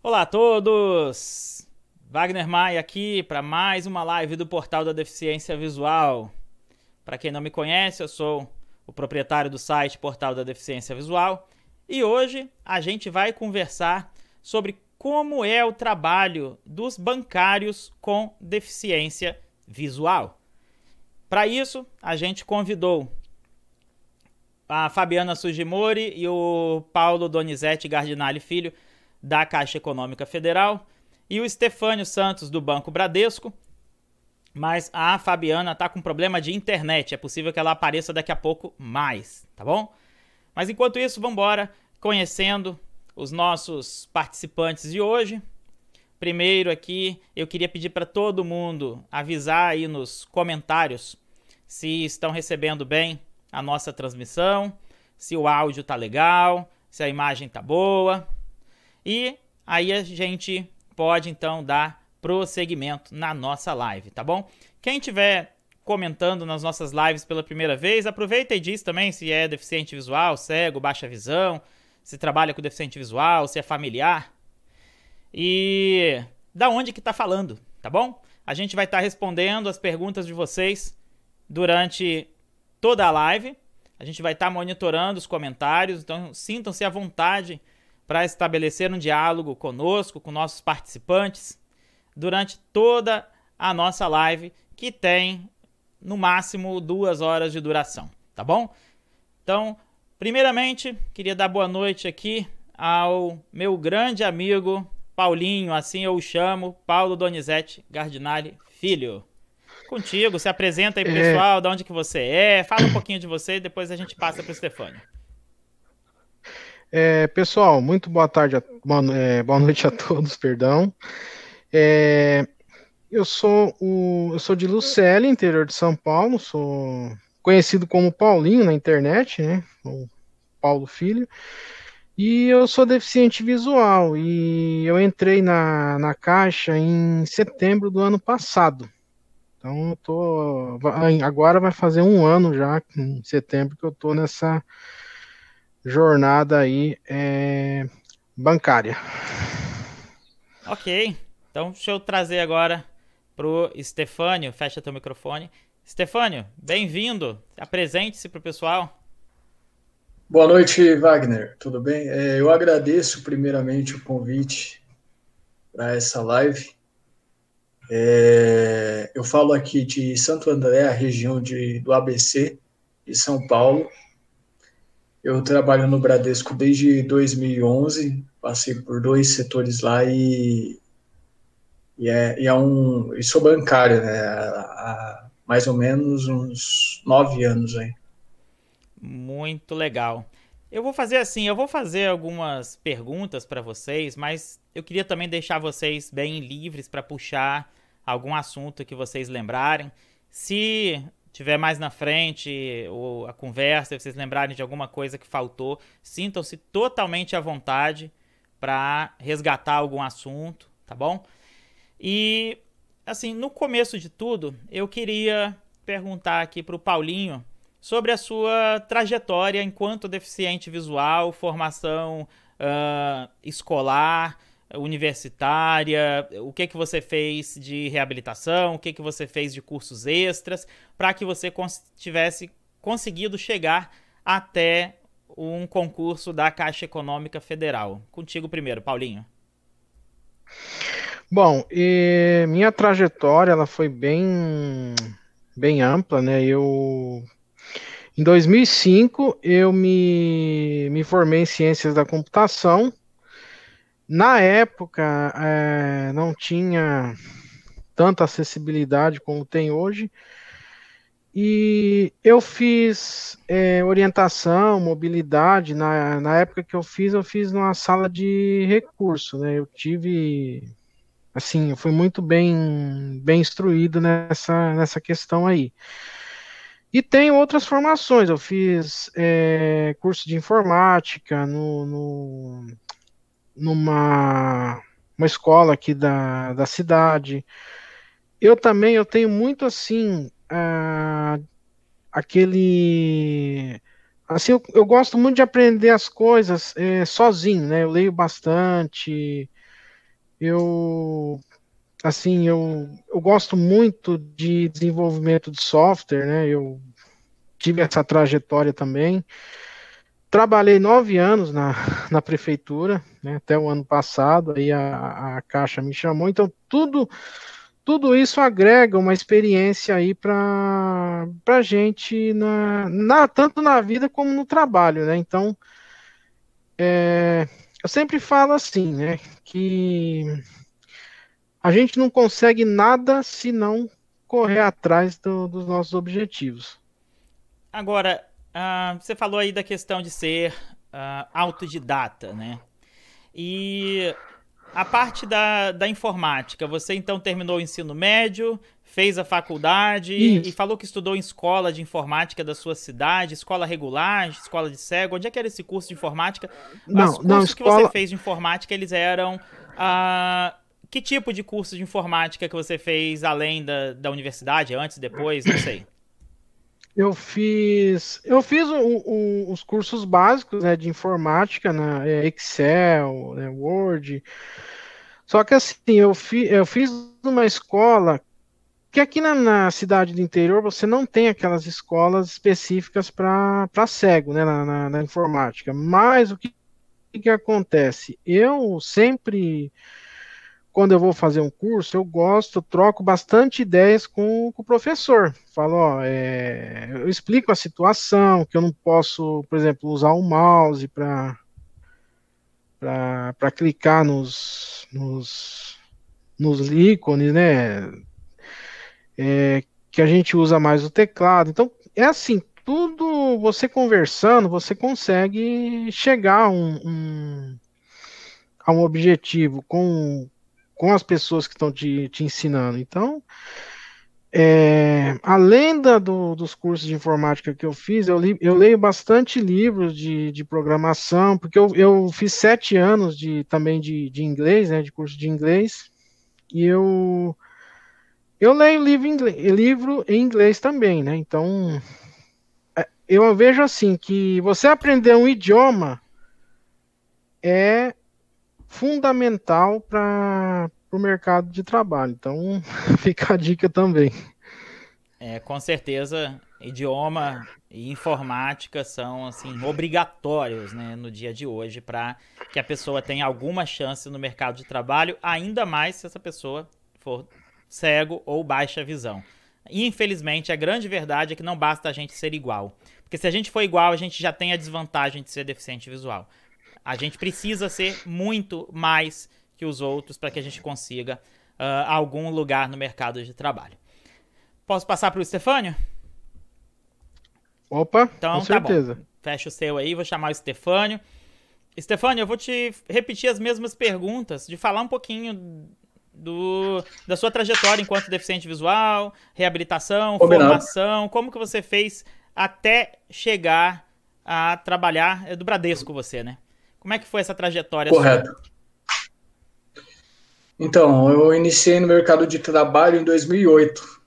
Olá a todos! Wagner Maia aqui para mais uma live do Portal da Deficiência Visual. Para quem não me conhece, eu sou o proprietário do site Portal da Deficiência Visual e hoje a gente vai conversar sobre como é o trabalho dos bancários com deficiência visual. Para isso, a gente convidou a Fabiana Sugimori e o Paulo Donizete Gardinali Filho, da Caixa Econômica Federal, e o Estefânio Santos, do Banco Bradesco, mas a Fabiana está com problema de internet, é possível que ela apareça daqui a pouco mais, tá bom? Mas enquanto isso, vamos embora conhecendo os nossos participantes de hoje. Primeiro aqui, eu queria pedir para todo mundo avisar aí nos comentários se estão recebendo bem a nossa transmissão, se o áudio tá legal, se a imagem tá boa. E aí a gente pode então dar prosseguimento na nossa live, tá bom? Quem estiver comentando nas nossas lives pela primeira vez, aproveita e diz também se é deficiente visual, cego, baixa visão, se trabalha com deficiente visual, se é familiar e da onde que tá falando, tá bom? A gente vai estar respondendo as perguntas de vocês durante toda a live. A gente vai estar monitorando os comentários, então sintam-se à vontade para estabelecer um diálogo conosco, com nossos participantes, durante toda a nossa live, que tem no máximo 2 horas de duração, tá bom? Então, primeiramente, queria dar boa noite aqui ao meu grande amigo Paulinho, assim eu o chamo, Paulo Donizete Gardinali Filho. Contigo, se apresenta aí pro pessoal, de onde que você é, fala um pouquinho de você e depois a gente passa pro Stefânio. Pessoal, muito boa tarde, boa noite a todos, perdão. É, eu sou de Lucélia, interior de São Paulo, sou conhecido como Paulinho na internet, né? O Paulo Filho. E eu sou deficiente visual e eu entrei na Caixa em setembro do ano passado. Então agora vai fazer um ano já, em setembro, que eu tô nessa jornada aí bancária. Ok, então deixa eu trazer agora pro Stefânio, fecha teu microfone. Stefânio, bem-vindo, apresente-se pro pessoal. Boa noite, Wagner. Tudo bem? Eu agradeço primeiramente o convite para essa live. Eu falo aqui de Santo André, a região do ABC, de São Paulo. Eu trabalho no Bradesco desde 2011, passei por 2 setores lá e sou bancário, né? Há mais ou menos uns 9 anos aí. Muito legal. Eu vou fazer assim, eu vou fazer algumas perguntas para vocês, mas eu queria também deixar vocês bem livres para puxar algum assunto que vocês lembrarem. Se tiver mais na frente ou a conversa, vocês lembrarem de alguma coisa que faltou, sintam-se totalmente à vontade para resgatar algum assunto, tá bom? E assim, no começo de tudo, eu queria perguntar aqui para o Paulinho sobre a sua trajetória enquanto deficiente visual, formação escolar, universitária, o que você fez de reabilitação, o que você fez de cursos extras, para que você tivesse conseguido chegar até um concurso da Caixa Econômica Federal. Contigo primeiro, Paulinho. Bom, minha trajetória ela foi bem ampla, né? Em 2005 eu me formei em ciências da computação. Na época não tinha tanta acessibilidade como tem hoje. E eu fiz orientação, mobilidade. Na época que eu fiz numa sala de recurso, né? Eu tive, assim, eu fui muito bem instruído nessa questão aí. E tem outras formações, eu fiz curso de informática numa uma escola aqui da cidade. Eu tenho muito assim, aquele. Assim, eu gosto muito de aprender as coisas sozinho, né? Eu leio bastante, eu assim, eu gosto muito de desenvolvimento de software, né? Eu tive essa trajetória também. Trabalhei 9 anos na prefeitura, né? Até o ano passado, aí a Caixa me chamou. Então, tudo isso agrega uma experiência aí para gente tanto na vida como no trabalho, né? Então, eu sempre falo assim, né? Que a gente não consegue nada se não correr atrás dos nossos objetivos. Agora, você falou aí da questão de ser autodidata, né? E a parte da informática, você então terminou o ensino médio, fez a faculdade e Isso. falou que estudou em escola de informática da sua cidade, escola regular, escola de cego. Onde é que era esse curso de informática? Os Não, cursos que você escola. fez de informática, eles eram... que tipo de curso de informática que você fez além da universidade, antes, depois, não sei. Eu fiz os cursos básicos, né, de informática, né, Excel, né, Word. Só que assim, eu fiz numa escola que aqui na cidade do interior você não tem aquelas escolas específicas para cego, né, na informática. Mas o que acontece? Eu sempre quando eu vou fazer um curso, eu troco bastante ideias com o professor. Falo, ó, eu explico a situação, que eu não posso, por exemplo, usar o mouse para clicar nos ícones, né? Que a gente usa mais o teclado. Então, é assim, tudo você conversando, você consegue chegar a um objetivo com as pessoas que estão te ensinando. Então, além dos cursos de informática que eu fiz, eu leio bastante livros de programação, porque eu fiz 7 anos também de inglês, né, de curso de inglês, e eu leio livro em inglês também, né? Então, eu vejo assim que você aprender um idioma é fundamental para o mercado de trabalho. Então, fica a dica também. Com certeza, idioma e informática são assim obrigatórios, né, no dia de hoje para que a pessoa tenha alguma chance no mercado de trabalho, ainda mais se essa pessoa for cego ou baixa visão. Infelizmente, a grande verdade é que não basta a gente ser igual, porque se a gente for igual, a gente já tem a desvantagem de ser deficiente visual. A gente precisa ser muito mais que os outros para que a gente consiga algum lugar no mercado de trabalho. Posso passar para o Stefânio? Opa, com Então tá bom. certeza. Fecha o seu aí, vou chamar o Stefânio. Stefânio, eu vou te repetir as mesmas perguntas, de falar um pouquinho da sua trajetória enquanto deficiente visual, reabilitação, Combinado. formação, como que você fez até chegar a trabalhar, do Bradesco você, né? Como é que foi essa trajetória Correto. sua? Então, eu iniciei no mercado de trabalho em 2008.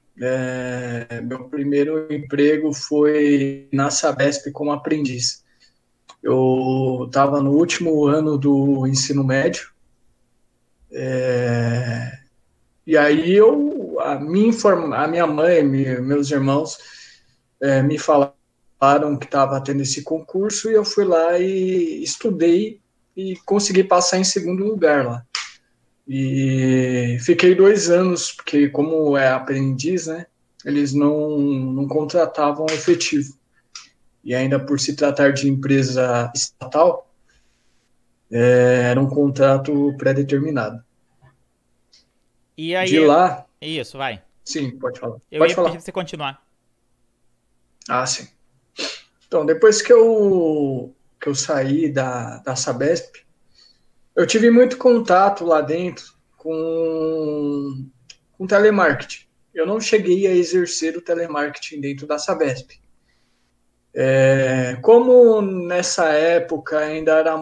Meu primeiro emprego foi na Sabesp como aprendiz. Eu estava no último ano do ensino médio, e aí a minha mãe, meus irmãos, me falaram que estava tendo esse concurso, e eu fui lá e estudei e consegui passar em segundo lugar lá. E fiquei 2 anos, porque como é aprendiz, né, eles não contratavam efetivo. E ainda por se tratar de empresa estatal, era um contrato pré-determinado. E aí, De lá, isso, vai. sim, pode falar. Eu Pode ia pedir falar. pra você continuar. Ah, sim. Então, depois que eu saí da Sabesp, eu tive muito contato lá dentro com telemarketing. Eu não cheguei a exercer o telemarketing dentro da Sabesp. Como nessa época ainda era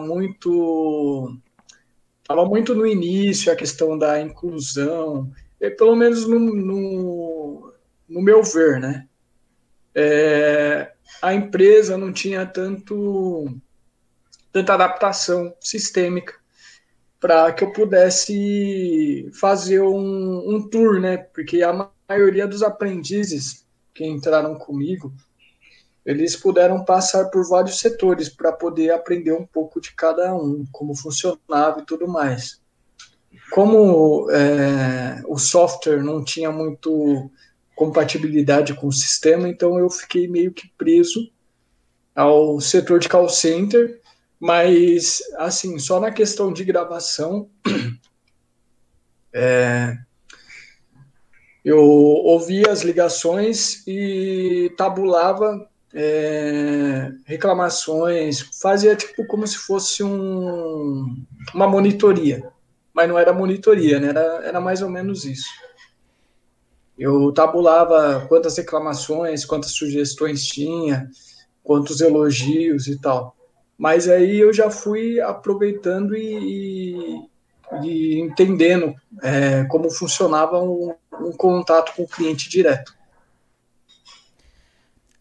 estava muito no início a questão da inclusão, pelo menos no meu ver, né? A empresa não tinha tanta adaptação sistêmica para que eu pudesse fazer um tour, né? Porque a maioria dos aprendizes que entraram comigo, eles puderam passar por vários setores para poder aprender um pouco de cada um, como funcionava e tudo mais. Como o software não tinha muito compatibilidade com o sistema, então eu fiquei meio que preso ao setor de call center, mas, assim, só na questão de gravação, eu ouvia as ligações e tabulava reclamações, fazia tipo como se fosse uma monitoria, mas não era monitoria, né? Era mais ou menos isso. Eu tabulava quantas reclamações, quantas sugestões tinha, quantos elogios e tal. Mas aí eu já fui aproveitando e entendendo como funcionava um contato com o cliente direto.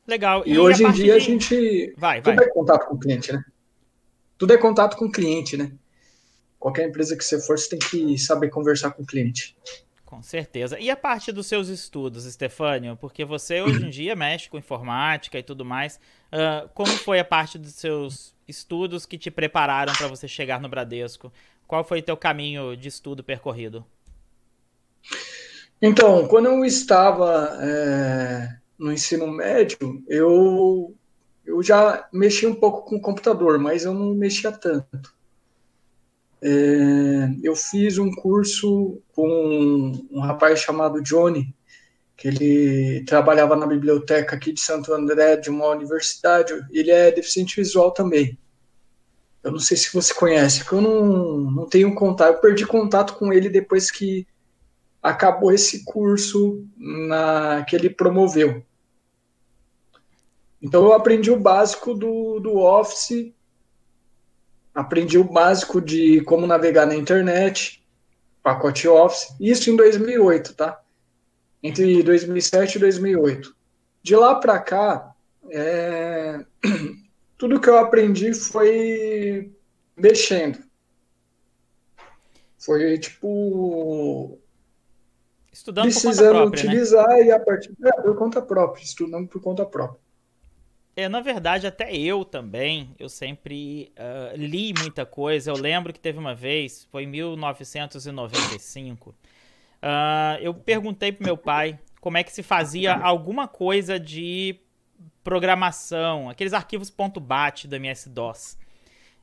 Legal. E hoje em dia a gente... Tudo é contato com o cliente, né? Tudo é contato com o cliente, né? Qualquer empresa que você for, você tem que saber conversar com o cliente. Com certeza. E a parte dos seus estudos, Stefânio? Porque você hoje em dia mexe com informática e tudo mais. Como foi a parte dos seus estudos que te prepararam para você chegar no Bradesco? Qual foi o teu caminho de estudo percorrido? Então, quando eu estava no ensino médio, eu já mexi um pouco com o computador, mas eu não mexia tanto. Eu fiz um curso com um rapaz chamado Johnny, que ele trabalhava na biblioteca aqui de Santo André, de uma universidade. Ele é deficiente visual também. Eu não sei se você conhece, porque eu não tenho contato. Eu perdi contato com ele depois que acabou esse curso que ele promoveu. Então, eu aprendi o básico do Office, aprendi o básico de como navegar na internet, pacote Office, isso em 2008, tá? Entre 2007 e 2008. De lá para cá, tudo que eu aprendi foi mexendo. Foi, tipo... Estudando precisando por conta própria, utilizar, né? E a partir por conta própria, estudando por conta própria. Na verdade, até eu também, eu sempre li muita coisa. Eu lembro que teve uma vez, foi em 1995, eu perguntei pro meu pai como é que se fazia alguma coisa de programação, aqueles arquivos .bat do MS-DOS.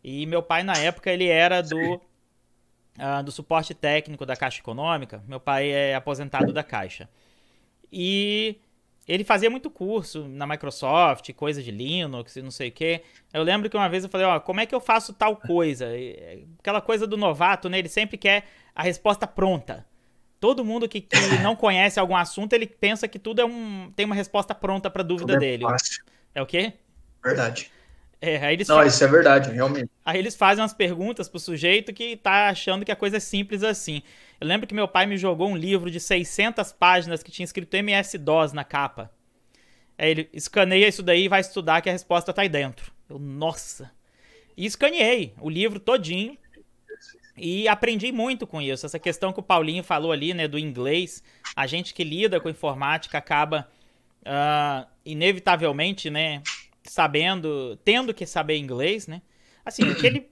E meu pai, na época, ele era do suporte técnico da Caixa Econômica. Meu pai é aposentado da Caixa. E ele fazia muito curso na Microsoft, coisa de Linux e não sei o quê. Eu lembro que uma vez eu falei, como é que eu faço tal coisa? Aquela coisa do novato, né? Ele sempre quer a resposta pronta. Todo mundo que não conhece algum assunto, ele pensa que tudo tem uma resposta pronta para a dúvida dele. Fácil. É o quê? Verdade. Isso é verdade, realmente. Aí eles fazem umas perguntas pro sujeito que tá achando que a coisa é simples assim. Eu lembro que meu pai me jogou um livro de 600 páginas que tinha escrito MS-DOS na capa. Aí ele escaneia isso daí e vai estudar que a resposta tá aí dentro. Nossa! E escaneei o livro todinho e aprendi muito com isso. Essa questão que o Paulinho falou ali, né, do inglês. A gente que lida com informática acaba inevitavelmente, né, tendo que saber inglês, né? Assim,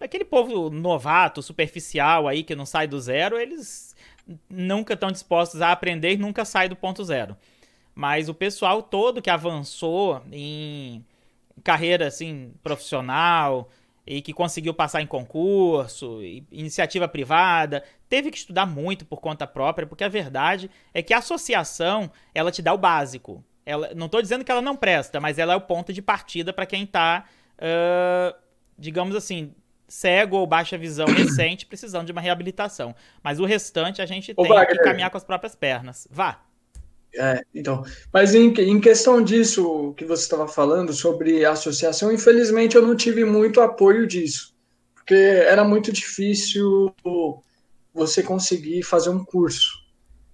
aquele povo novato, superficial aí, que não sai do zero, eles nunca estão dispostos a aprender e nunca sai do ponto zero. Mas o pessoal todo que avançou em carreira, assim, profissional e que conseguiu passar em concurso, iniciativa privada, teve que estudar muito por conta própria, porque a verdade é que a associação, ela te dá o básico. Não estou dizendo que ela não presta, mas ela é o ponto de partida para quem está, digamos assim, cego ou baixa visão recente, precisando de uma reabilitação. Mas o restante a gente tem que caminhar com as próprias pernas. Vá! Então, mas em questão disso que você estava falando sobre a associação, infelizmente eu não tive muito apoio disso, porque era muito difícil você conseguir fazer um curso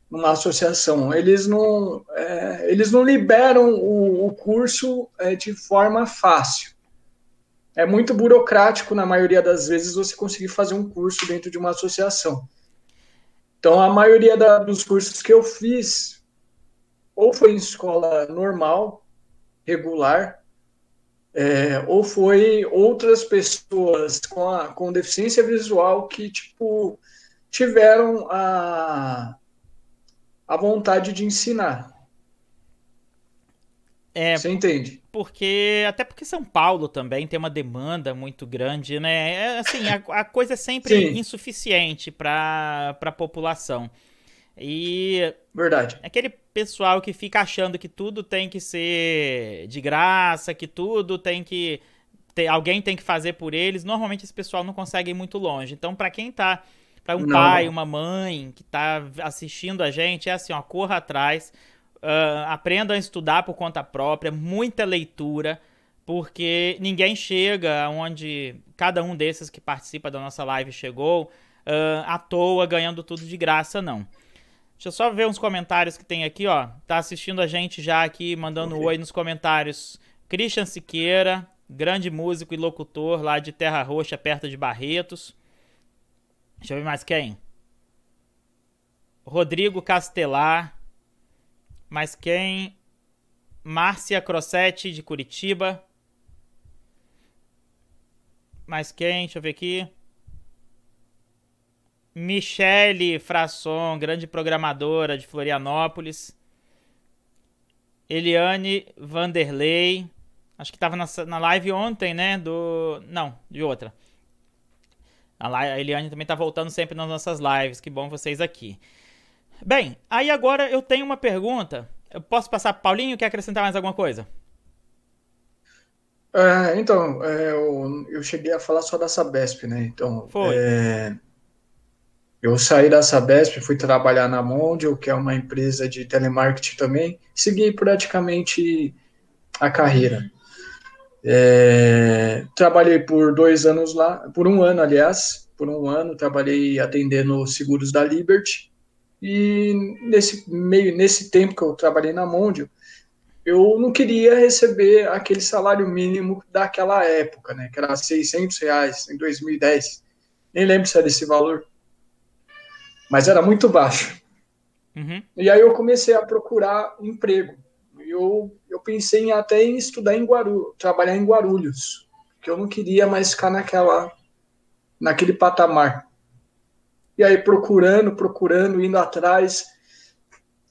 numa associação. Eles não liberam o curso de forma fácil. é muito burocrático, na maioria das vezes, você conseguir fazer um curso dentro de uma associação. Então, a maioria dos cursos que eu fiz, ou foi em escola normal, regular, ou foi outras pessoas com deficiência visual que, tipo, tiveram a vontade de ensinar. Você entende? Até porque São Paulo também tem uma demanda muito grande, né? Assim, a coisa é sempre Sim. insuficiente para a população. E Verdade. aquele pessoal que fica achando que tudo tem que ser de graça, que tudo tem que alguém tem que fazer por eles, normalmente esse pessoal não consegue ir muito longe. Então, para quem tá, para um pai, uma mãe que tá assistindo a gente, é assim, ó, corra atrás, aprendam a estudar por conta própria, muita leitura, porque ninguém chega onde cada um desses que participa da nossa live chegou à toa, ganhando tudo de graça, não. Deixa eu só ver uns comentários que tem aqui, ó. Tá assistindo a gente já aqui, mandando oi nos comentários. Christian Siqueira, grande músico e locutor lá de Terra Roxa, perto de Barretos. Deixa eu ver mais quem. Rodrigo Castelar. Mais quem? Márcia Crossetti, de Curitiba. Mais quem? Deixa eu ver aqui. Michele Frasson, grande programadora de Florianópolis. Eliane Vanderlei. Acho que estava na live ontem, né? Não, de outra. A Eliane também está voltando sempre nas nossas lives. Que bom vocês aqui. Bem, aí agora eu tenho uma pergunta. Eu posso passar para Paulinho? Quer acrescentar mais alguma coisa? Então, eu cheguei a falar só da Sabesp, né? Então, Foi. Eu saí da Sabesp, fui trabalhar na Mondial, que é uma empresa de telemarketing também. Segui praticamente a carreira. Trabalhei por 2 anos lá, por 1 ano, aliás. Por 1 ano, trabalhei atendendo seguros da Liberty. E nesse tempo que eu trabalhei na Mondial, eu não queria receber aquele salário mínimo daquela época, né? Que era R$ 600 em 2010. Nem lembro se era esse valor. Mas era muito baixo. Uhum. E aí eu comecei a procurar emprego. Eu pensei até em estudar em Guarulhos, trabalhar em Guarulhos, porque eu não queria mais ficar naquele patamar. E aí procurando, indo atrás,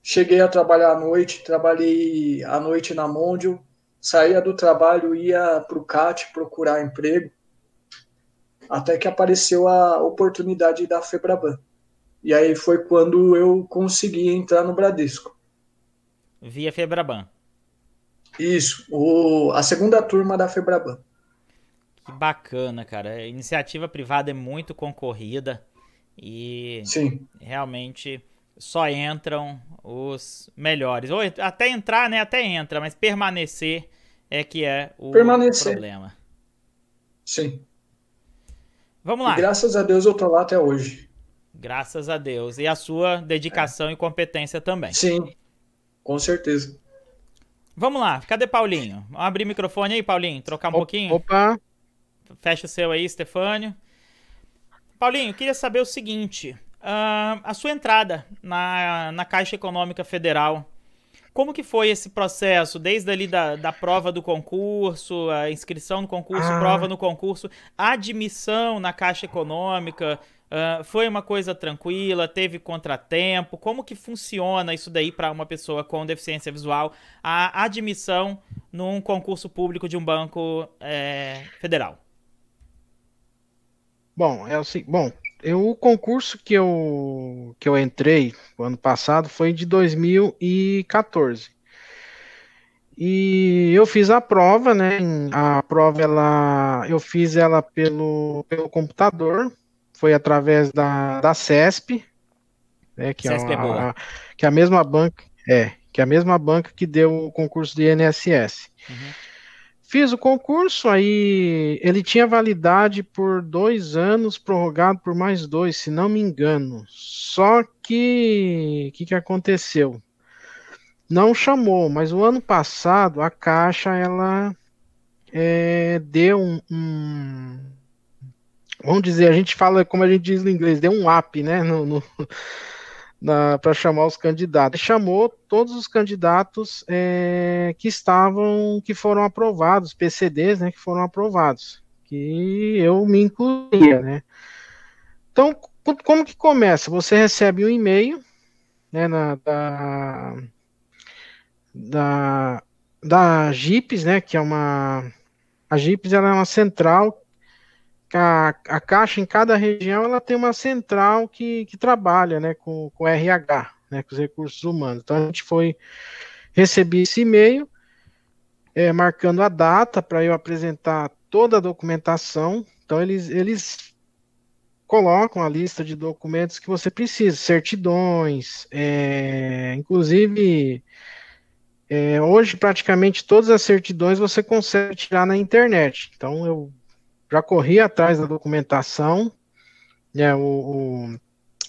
cheguei a trabalhar à noite, trabalhei à noite na Mondial, saía do trabalho, ia para o CAT procurar emprego, até que apareceu a oportunidade da Febraban. E aí foi quando eu consegui entrar no Bradesco. Via Febraban. Isso, a segunda turma da Febraban. Que bacana, cara. A iniciativa privada é muito concorrida e Sim. realmente só entram os melhores. Ou até entrar, né? Até entra, mas permanecer é que é o problema. Sim. Vamos lá. E graças a Deus eu tô lá até hoje. Graças a Deus. E a sua dedicação e competência também. Sim, com certeza. Vamos lá. Cadê Paulinho? Vamos abrir o microfone aí, Paulinho. Trocar um pouquinho. Opa. Fecha o seu aí, Stefânio. Paulinho, eu queria saber o seguinte. A sua entrada na Caixa Econômica Federal, como que foi esse processo, desde ali da prova do concurso, a inscrição no concurso, prova no concurso, admissão na Caixa Econômica, foi uma coisa tranquila, teve contratempo, como que funciona isso daí para uma pessoa com deficiência visual, a admissão num concurso público de um banco federal? Bom, o concurso que eu entrei o ano passado foi de 2014. E eu fiz a prova, né? A prova eu fiz ela pelo computador, foi através da CESP, né? CESP é boa. Que é a mesma banca, que é a mesma banca que deu o concurso de INSS. Uhum. Fiz o concurso, aí ele tinha validade por 2 anos, prorrogado por mais 2, se não me engano. Só que, o que aconteceu? Não chamou, mas o ano passado a Caixa, deu vamos dizer, a gente fala como a gente diz no inglês, deu um up, né, para chamar os candidatos. Chamou todos os candidatos que foram aprovados, PCDs, né, que foram aprovados, que eu me incluía, né. Então, como que começa? Você recebe um e-mail, né, da GIPES, né, que é a GIPES ela é uma central. A Caixa, em cada região, ela tem uma central que trabalha, né, com RH, né, com os recursos humanos. Então, a gente recebi esse e-mail, marcando a data para eu apresentar toda a documentação. Então, eles colocam a lista de documentos que você precisa, certidões, inclusive, hoje, praticamente todas as certidões você consegue tirar na internet. Então, eu já corri atrás da documentação, né, o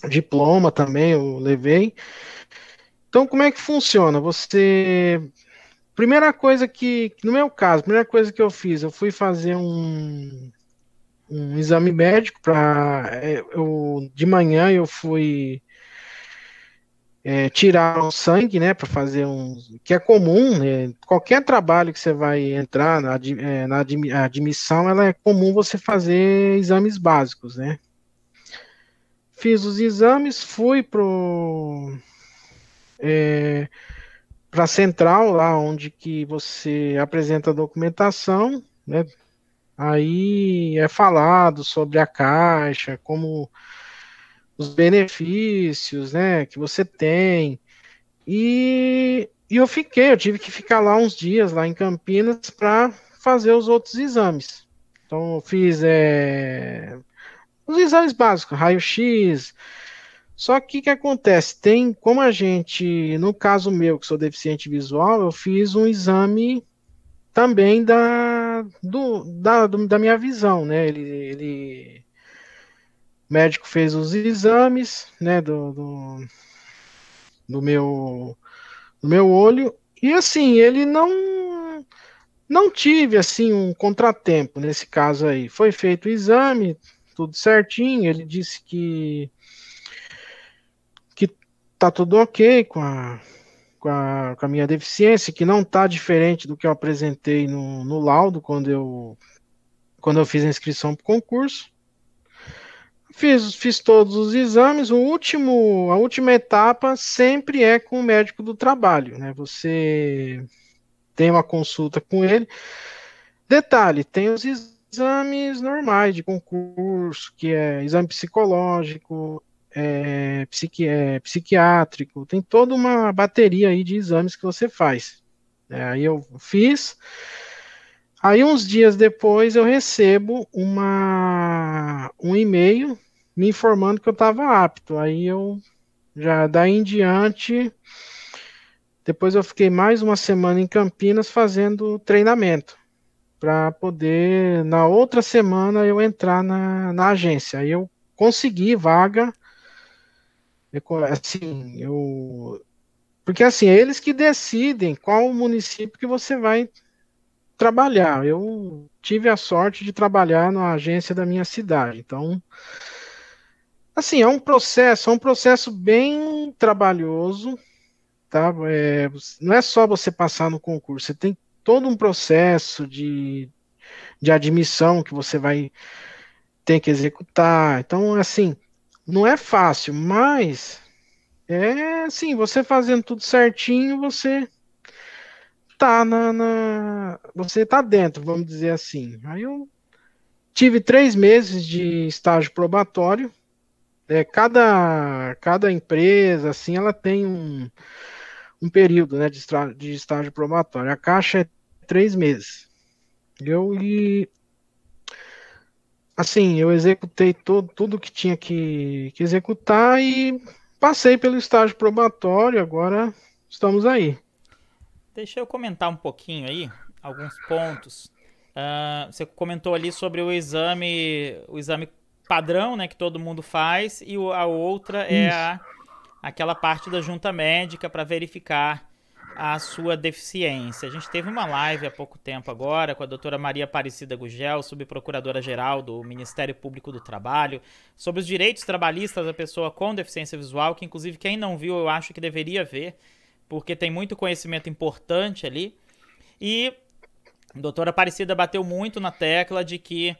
diploma também eu levei. Então, como é que funciona? Primeira coisa no meu caso, a primeira coisa que eu fiz, eu fui fazer um exame médico de manhã eu fui tirar o sangue, né, para fazer que é comum, né, qualquer trabalho que você vai entrar na admissão, ela é comum você fazer exames básicos, né. Fiz os exames, fui para a central, lá onde que você apresenta a documentação, né? Aí é falado sobre a Caixa, como os benefícios, né, que você tem. E eu tive que ficar lá uns dias, lá em Campinas, para fazer os outros exames. Então, eu fiz os exames básicos, raio-x. Só que o que acontece? Como no caso meu, que sou deficiente visual, eu fiz um exame também da minha visão, né? O médico fez os exames, né, do meu olho, e assim, ele não tive assim um contratempo nesse caso aí. Foi feito o exame, tudo certinho, ele disse que tá tudo ok com a minha deficiência, que não tá diferente do que eu apresentei no laudo quando eu fiz a inscrição para o concurso. Fiz todos os exames. A última etapa sempre é com o médico do trabalho, né? Você tem uma consulta com ele. Detalhe, tem os exames normais de concurso, que é exame psicológico, psiquiátrico, tem toda uma bateria aí de exames que você faz. Aí eu fiz. Aí uns dias depois eu recebo um e-mail me informando que eu estava apto. Aí daí em diante, depois eu fiquei mais uma semana em Campinas fazendo treinamento, para poder, na outra semana, eu entrar na agência. Aí eu consegui vaga, assim, porque assim, é eles que decidem qual município que você vai trabalhar. Eu tive a sorte de trabalhar na agência da minha cidade. Então, assim, é um processo bem trabalhoso, tá? Não é só você passar no concurso, você tem todo um processo de admissão que você vai ter que executar. Então, assim, não é fácil, mas assim, você fazendo tudo certinho, você tá você tá dentro, vamos dizer assim. Aí eu tive 3 meses de estágio probatório. Cada empresa, assim, ela tem um período, né, de estágio probatório. A Caixa é 3 meses. Assim, eu executei tudo que tinha que executar e passei pelo estágio probatório, agora estamos aí. Deixa eu comentar um pouquinho aí, alguns pontos. Você comentou ali sobre o exame padrão, né, que todo mundo faz, e a outra é aquela parte da junta médica para verificar a sua deficiência. A gente teve uma live há pouco tempo agora com a doutora Maria Aparecida Gugel, subprocuradora-geral do Ministério Público do Trabalho, sobre os direitos trabalhistas da pessoa com deficiência visual, que inclusive quem não viu eu acho que deveria ver, porque tem muito conhecimento importante ali. E a doutora Aparecida bateu muito na tecla de que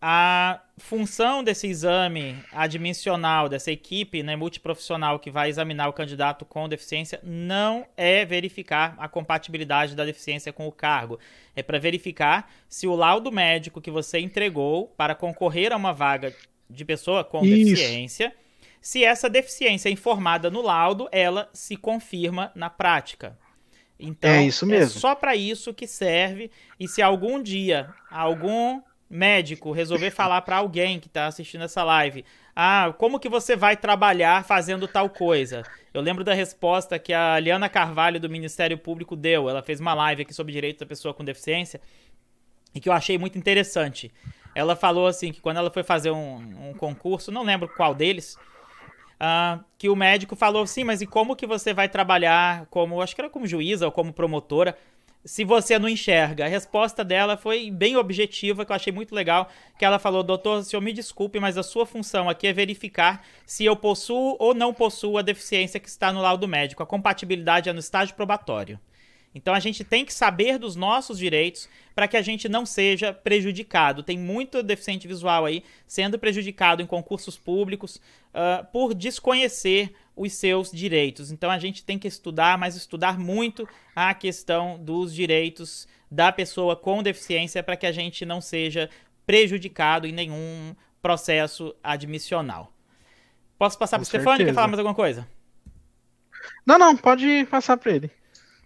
a função desse exame admissional, dessa equipe, né, multiprofissional que vai examinar o candidato com deficiência, não é verificar a compatibilidade da deficiência com o cargo. É para verificar se o laudo médico que você entregou para concorrer a uma vaga de pessoa com deficiência, se essa deficiência informada no laudo, ela se confirma na prática. Então, é isso mesmo. É só para isso que serve. E se algum dia algum médico resolver falar para alguém que está assistindo essa live, como que você vai trabalhar fazendo tal coisa? Eu lembro da resposta que a Liana Carvalho do Ministério Público deu. Ela fez uma live aqui sobre direitos da pessoa com deficiência e que eu achei muito interessante. Ela falou assim que quando ela foi fazer um concurso, não lembro qual deles, que o médico falou assim, mas e como que você vai trabalhar como, acho que era como juíza ou como promotora, se você não enxerga? A resposta dela foi bem objetiva, que eu achei muito legal, que ela falou: doutor, o senhor me desculpe, mas a sua função aqui é verificar se eu possuo ou não possuo a deficiência que está no laudo médico. A compatibilidade é no estágio probatório. Então a gente tem que saber dos nossos direitos para que a gente não seja prejudicado. Tem muito deficiente visual aí sendo prejudicado em concursos públicos por desconhecer os seus direitos. Então a gente tem que estudar, mas estudar muito a questão dos direitos da pessoa com deficiência para que a gente não seja prejudicado em nenhum processo admissional. Posso passar para o Stefânio? Quer falar mais alguma coisa? Não, pode passar para ele.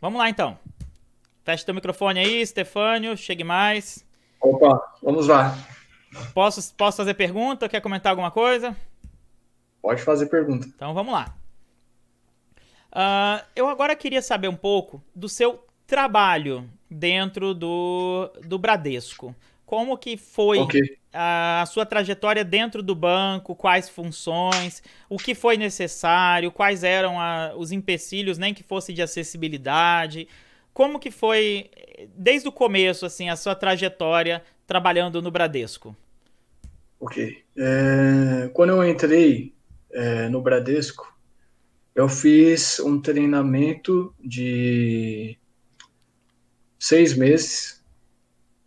Vamos lá, então. Feche teu microfone aí, Stefânio. Chegue mais. Opa, vamos lá. Posso fazer pergunta? Quer comentar alguma coisa? Pode fazer pergunta. Então, vamos lá. Eu agora queria saber um pouco do seu trabalho dentro do Bradesco. Como que foi a sua trajetória dentro do banco, quais funções, o que foi necessário, quais eram os empecilhos, nem que fosse de acessibilidade, como que foi, desde o começo, assim, a sua trajetória trabalhando no Bradesco? Ok. Quando eu entrei no Bradesco, eu fiz um treinamento de 6 meses,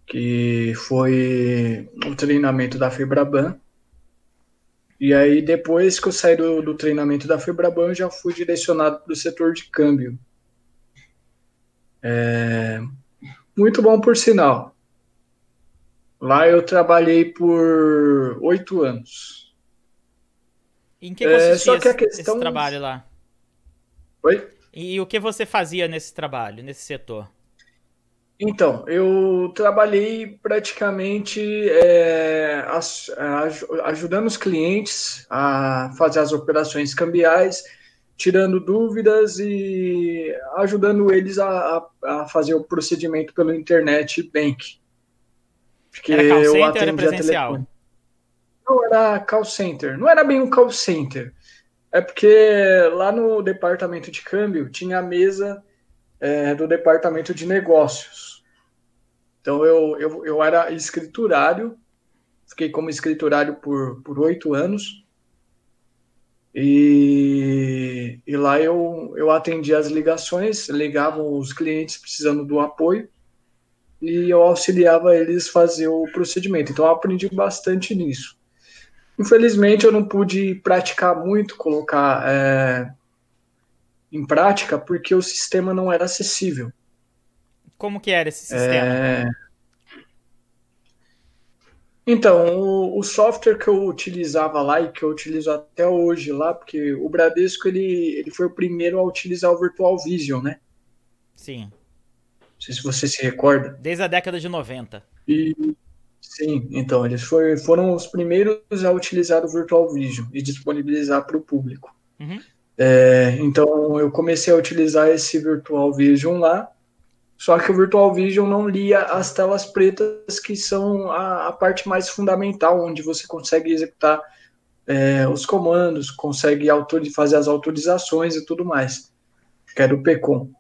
que foi um treinamento da Febraban. E aí, depois que eu saí do treinamento da Febraban, eu já fui direcionado para o setor de câmbio. Muito bom, por sinal. Lá eu trabalhei por 8 anos. Em que consistia esse trabalho lá? Oi? E o que você fazia nesse trabalho, nesse setor? Então, eu trabalhei praticamente ajudando os clientes a fazer as operações cambiais, tirando dúvidas e ajudando eles a fazer o procedimento pelo internet bank. Porque era call center ou era presencial? Não, era call center. Não era bem um call center. É porque lá no departamento de câmbio tinha a mesa do departamento de negócios. Então, eu era escriturário, fiquei como escriturário por 8 anos, e lá eu atendia as ligações, ligavam os clientes precisando do apoio, e eu auxiliava eles a fazer o procedimento. Então, eu aprendi bastante nisso. Infelizmente, eu não pude praticar muito, colocar em prática, porque o sistema não era acessível. Como que era esse sistema? Então, o software que eu utilizava lá e que eu utilizo até hoje lá, porque o Bradesco ele foi o primeiro a utilizar o Virtual Vision, né? Sim. Não sei se você se recorda. Desde a década de 90. Sim, então, eles foram os primeiros a utilizar o Virtual Vision e disponibilizar para o público. Uhum. Então, eu comecei a utilizar esse Virtual Vision lá. Só que o Virtual Vision não lia as telas pretas, que são a parte mais fundamental, onde você consegue executar os comandos, consegue fazer as autorizações e tudo mais, que era o PCOM.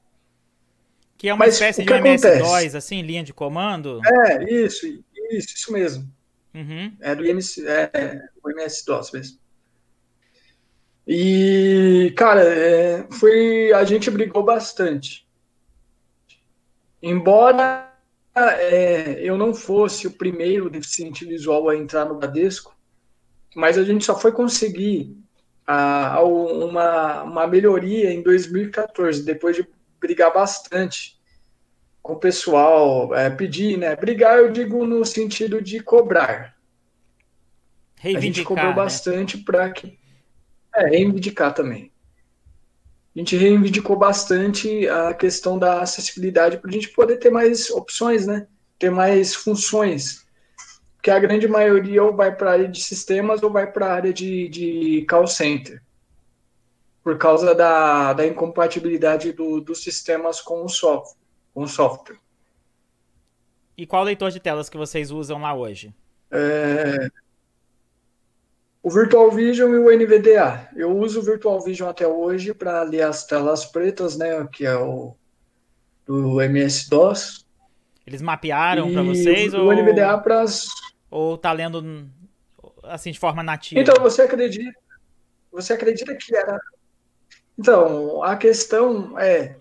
Que é uma Mas espécie o de que um MS-DOS, acontece? assim, linha de comando? Isso mesmo. Uhum. É do o MS-DOS mesmo. E, cara, a gente brigou bastante. Embora eu não fosse o primeiro deficiente visual a entrar no Bradesco, mas a gente só foi conseguir uma melhoria em 2014, depois de brigar bastante com o pessoal, pedir, né? Brigar, eu digo no sentido de cobrar. A gente cobrou Reivindicar, né? bastante para que reivindicar também. A gente reivindicou bastante a questão da acessibilidade para a gente poder ter mais opções, né? Ter mais funções. Porque a grande maioria ou vai para a área de sistemas ou vai para a área de call center. Por causa da incompatibilidade dos sistemas com o software. E qual leitor de telas que vocês usam lá hoje? O Virtual Vision e o NVDA. Eu uso o Virtual Vision até hoje para ler as telas pretas, né, que é o do MS-DOS. Eles mapearam para E vocês o NVDA para ou tá lendo assim de forma nativa? Então, você acredita que era... Então, a questão é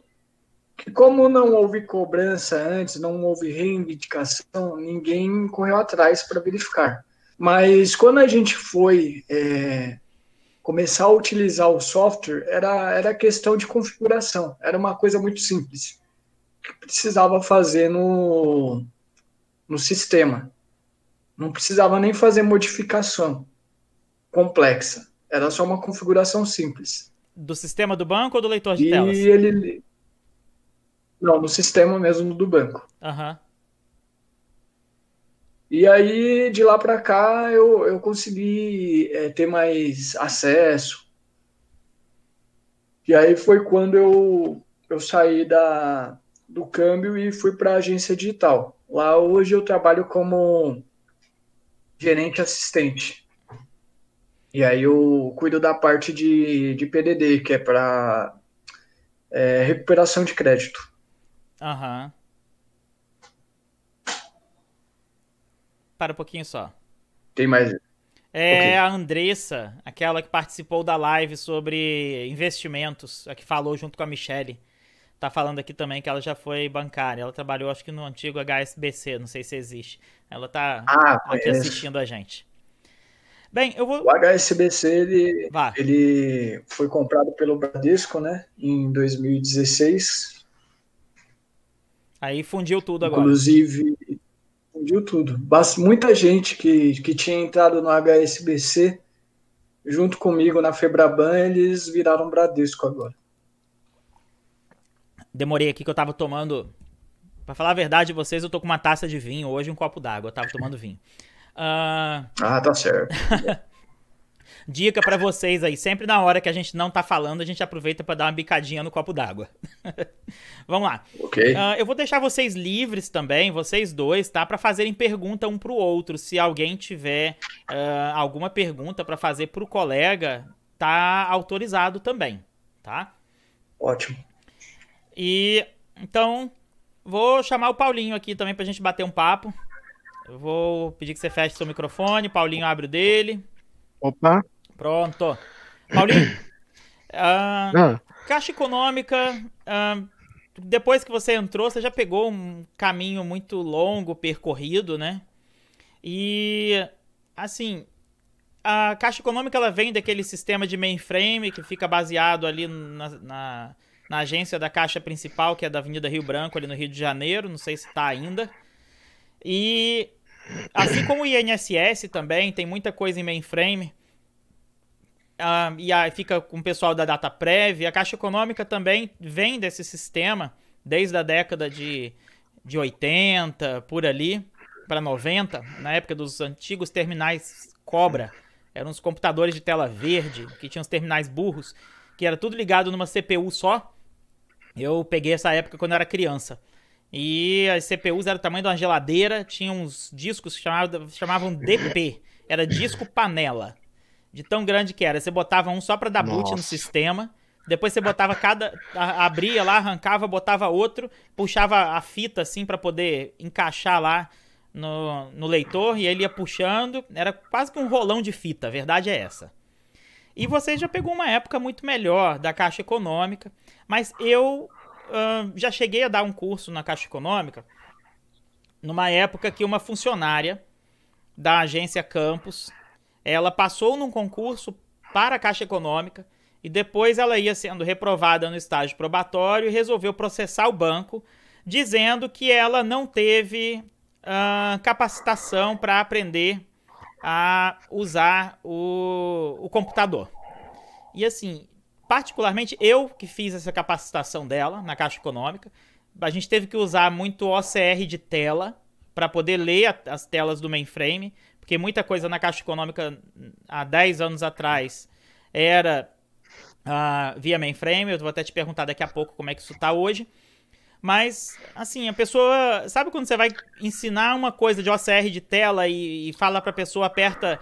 que como não houve cobrança antes, não houve reivindicação, ninguém correu atrás para verificar. Mas quando a gente foi começar a utilizar o software, era questão de configuração. Era uma coisa muito simples, que precisava fazer no sistema. Não precisava nem fazer modificação complexa. Era só uma configuração simples. Do sistema do banco ou do leitor de E telas? Não, no sistema mesmo do banco. Aham. E aí, de lá para cá, eu consegui ter mais acesso. E aí foi quando eu saí do câmbio e fui para a agência digital. Lá hoje eu trabalho como gerente assistente. E aí eu cuido da parte de PDD, que é para recuperação de crédito. Aham. Para um pouquinho só. Tem mais... É Ok. a Andressa, aquela que participou da live sobre investimentos, a que falou junto com a Michelle. Tá falando aqui também que ela já foi bancária. Ela trabalhou, acho que no antigo HSBC, não sei se existe. Ela tá aqui Conheço. assistindo a gente. Bem, eu vou... O HSBC, Vá. ele foi comprado pelo Bradesco, né, em 2016. Aí fundiu tudo agora. Inclusive, fundiu tudo. Muita gente que tinha entrado no HSBC, junto comigo na Febraban, eles viraram Bradesco agora. Demorei aqui que eu tava tomando... Pra falar a verdade de vocês, eu tô com uma taça de vinho hoje e um copo d'água. Eu tava tomando vinho. Tá certo. Dica pra vocês aí, sempre na hora que a gente não tá falando, a gente aproveita pra dar uma bicadinha no copo d'água. Vamos lá. Ok. Eu vou deixar vocês livres também, vocês dois, tá? Pra fazerem pergunta um pro outro. Se alguém tiver alguma pergunta pra fazer pro colega, tá autorizado também, tá? Ótimo. E então, vou chamar o Paulinho aqui também pra gente bater um papo. Eu vou pedir que você feche seu microfone, Paulinho abre o dele. Opa. Pronto. Paulinho, Caixa Econômica, depois que você entrou, você já pegou um caminho muito longo, percorrido, né? E, assim, a Caixa Econômica, ela vem daquele sistema de mainframe que fica baseado ali na agência da Caixa Principal, que é da Avenida Rio Branco, ali no Rio de Janeiro, não sei se está ainda. E, assim como o INSS também, tem muita coisa em mainframe, e aí fica com o pessoal da DataPrev. A Caixa Econômica também vem desse sistema desde a década de 80, por ali, para 90, na época dos antigos terminais Cobra. Eram os computadores de tela verde, que tinham os terminais burros, que era tudo ligado numa CPU só. Eu peguei essa época quando eu era criança. E as CPUs eram do tamanho de uma geladeira, tinham uns discos que chamavam DP, era disco panela. De tão grande que era. Você botava um só pra dar boot no sistema, depois você botava abria lá, arrancava, botava outro, puxava a fita assim para poder encaixar lá no leitor e ele ia puxando, era quase que um rolão de fita, a verdade é essa. E você já pegou uma época muito melhor da Caixa Econômica, mas eu já cheguei a dar um curso na Caixa Econômica numa época que uma funcionária da agência Campos, ela passou num concurso para a Caixa Econômica e depois ela ia sendo reprovada no estágio probatório e resolveu processar o banco, dizendo que ela não teve capacitação para aprender a usar o computador. E assim, particularmente eu que fiz essa capacitação dela na Caixa Econômica, a gente teve que usar muito OCR de tela para poder ler as telas do mainframe, porque muita coisa na Caixa Econômica há 10 anos atrás era via mainframe. Eu vou até te perguntar daqui a pouco como é que isso está hoje. Mas, assim, a pessoa... Sabe quando você vai ensinar uma coisa de OCR de tela e fala para a pessoa, aperta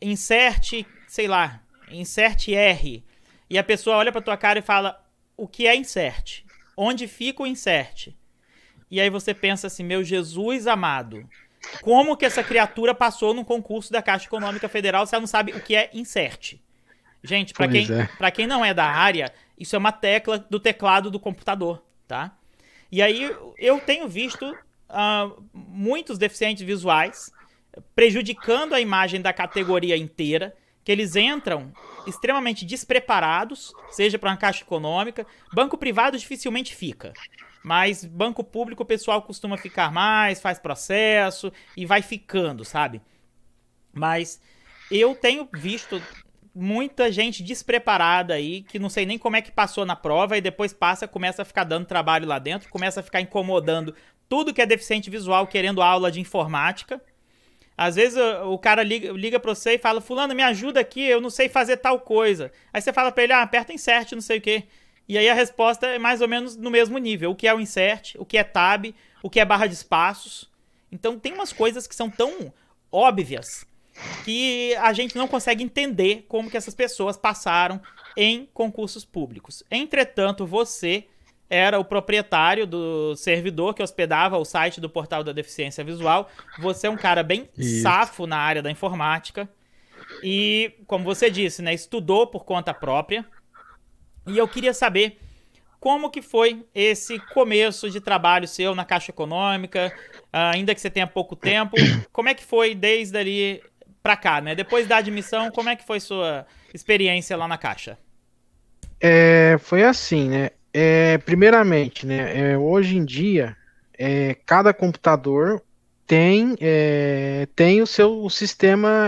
insert, sei lá, insert R, e a pessoa olha para tua cara e fala, o que é insert? Onde fica o insert? E aí você pensa assim, meu Jesus amado, como que essa criatura passou num concurso da Caixa Econômica Federal se ela não sabe o que é insert? Gente, para quem não é da área, isso é uma tecla do teclado do computador, tá? E aí eu tenho visto muitos deficientes visuais prejudicando a imagem da categoria inteira, que eles entram extremamente despreparados, seja para uma Caixa Econômica. Banco privado dificilmente fica, mas banco público o pessoal costuma ficar mais, faz processo e vai ficando, sabe? Mas eu tenho visto muita gente despreparada aí, que não sei nem como é que passou na prova e depois começa a ficar dando trabalho lá dentro, começa a ficar incomodando tudo que é deficiente visual querendo aula de informática. Às vezes o cara liga pra você e fala, fulano, me ajuda aqui, eu não sei fazer tal coisa. Aí você fala pra ele, aperta insert, não sei o quê. E aí a resposta é mais ou menos no mesmo nível. O que é o insert, o que é tab, o que é barra de espaços. Então tem umas coisas que são tão óbvias que a gente não consegue entender como que essas pessoas passaram em concursos públicos. Entretanto, você era o proprietário do servidor que hospedava o site do Portal da Deficiência Visual. Você é um cara bem safo na área da informática. E, como você disse, né, estudou por conta própria. E eu queria saber como que foi esse começo de trabalho seu na Caixa Econômica, ainda que você tenha pouco tempo. Como é que foi desde ali pra cá, né? Depois da admissão, como é que foi sua experiência lá na Caixa? Foi assim, né? Primeiramente, né? Hoje em dia, cada computador tem o sistema.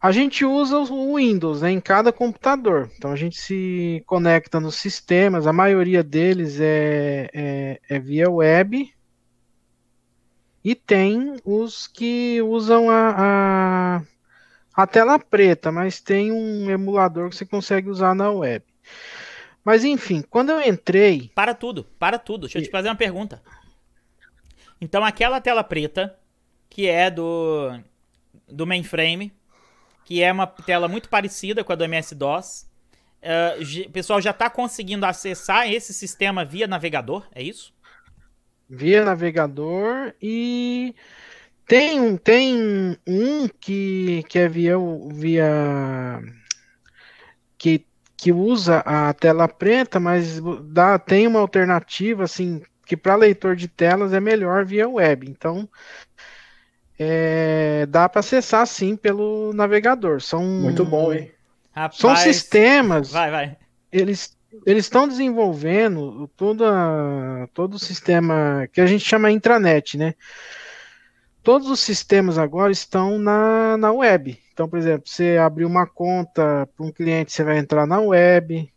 A gente usa o Windows, né, em cada computador. Então a gente se conecta nos sistemas. A maioria deles é via web. E tem os que usam a tela preta, mas tem um emulador que você consegue usar na web. Mas enfim, quando eu entrei... Para tudo. Deixa eu te fazer uma pergunta. Então aquela tela preta, que é do mainframe, que é uma tela muito parecida com a do MS-DOS, o pessoal já está conseguindo acessar esse sistema via navegador, é isso? Via navegador, e tem um que é via que usa a tela preta, mas tem uma alternativa assim que para leitor de telas é melhor via web. Então dá para acessar sim pelo navegador. Muito bom, hein? Rapaz, são sistemas. Vai. Eles estão desenvolvendo todo o sistema que a gente chama intranet, né? Todos os sistemas agora estão na web. Então, por exemplo, você abrir uma conta para um cliente, você vai entrar na web.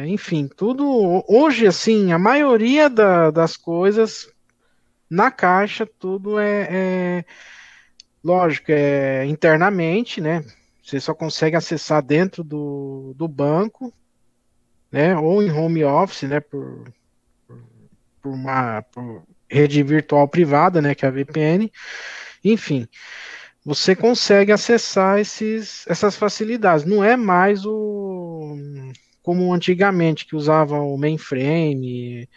Enfim, tudo... Hoje, assim, a maioria das coisas na Caixa, tudo lógico, internamente, né? Você só consegue acessar dentro do banco, né, ou em home office, né, por rede virtual privada, né, que é a VPN. Enfim, você consegue acessar essas facilidades. Não é mais como antigamente, que usava o mainframe.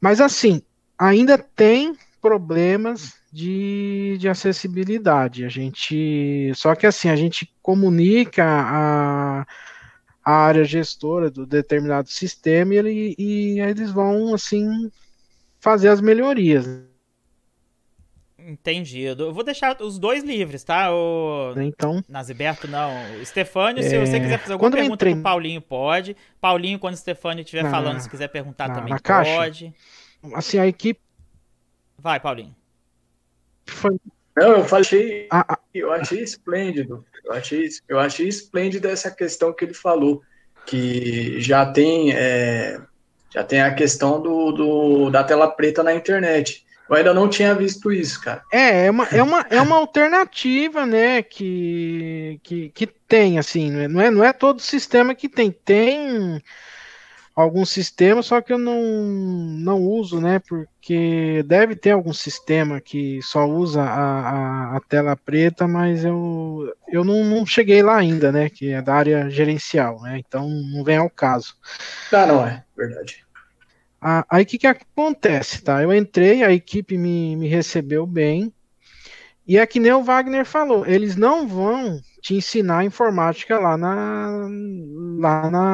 Mas assim, ainda tem problemas de acessibilidade. Só que assim, a gente comunica a área gestora do determinado sistema e eles vão assim fazer as melhorias. Entendido. Eu vou deixar os dois livres, tá? O Então, Naziberto, não. Stefânio, se você quiser fazer alguma quando eu pergunta entrei pro Paulinho, pode. Paulinho, quando o Stefânio estiver falando, se quiser perguntar também na caixa, pode. assim, a equipe Vai, Paulinho. foi... Não, eu achei esplêndido. Eu achei esplêndido essa questão que ele falou, que já tem a questão da tela preta na internet. Eu ainda não tinha visto isso, cara. É uma alternativa, né, que tem, assim, não é todo sistema que tem. Tem alguns sistemas, só que eu não uso, né, porque deve ter algum sistema que só usa a tela preta, mas eu não cheguei lá ainda, né, que é da área gerencial, né, então não vem ao caso. Ah, não é, verdade. Aí o que acontece, tá? Eu entrei, a equipe me recebeu bem, e é que nem o Wagner falou, eles não vão te ensinar informática lá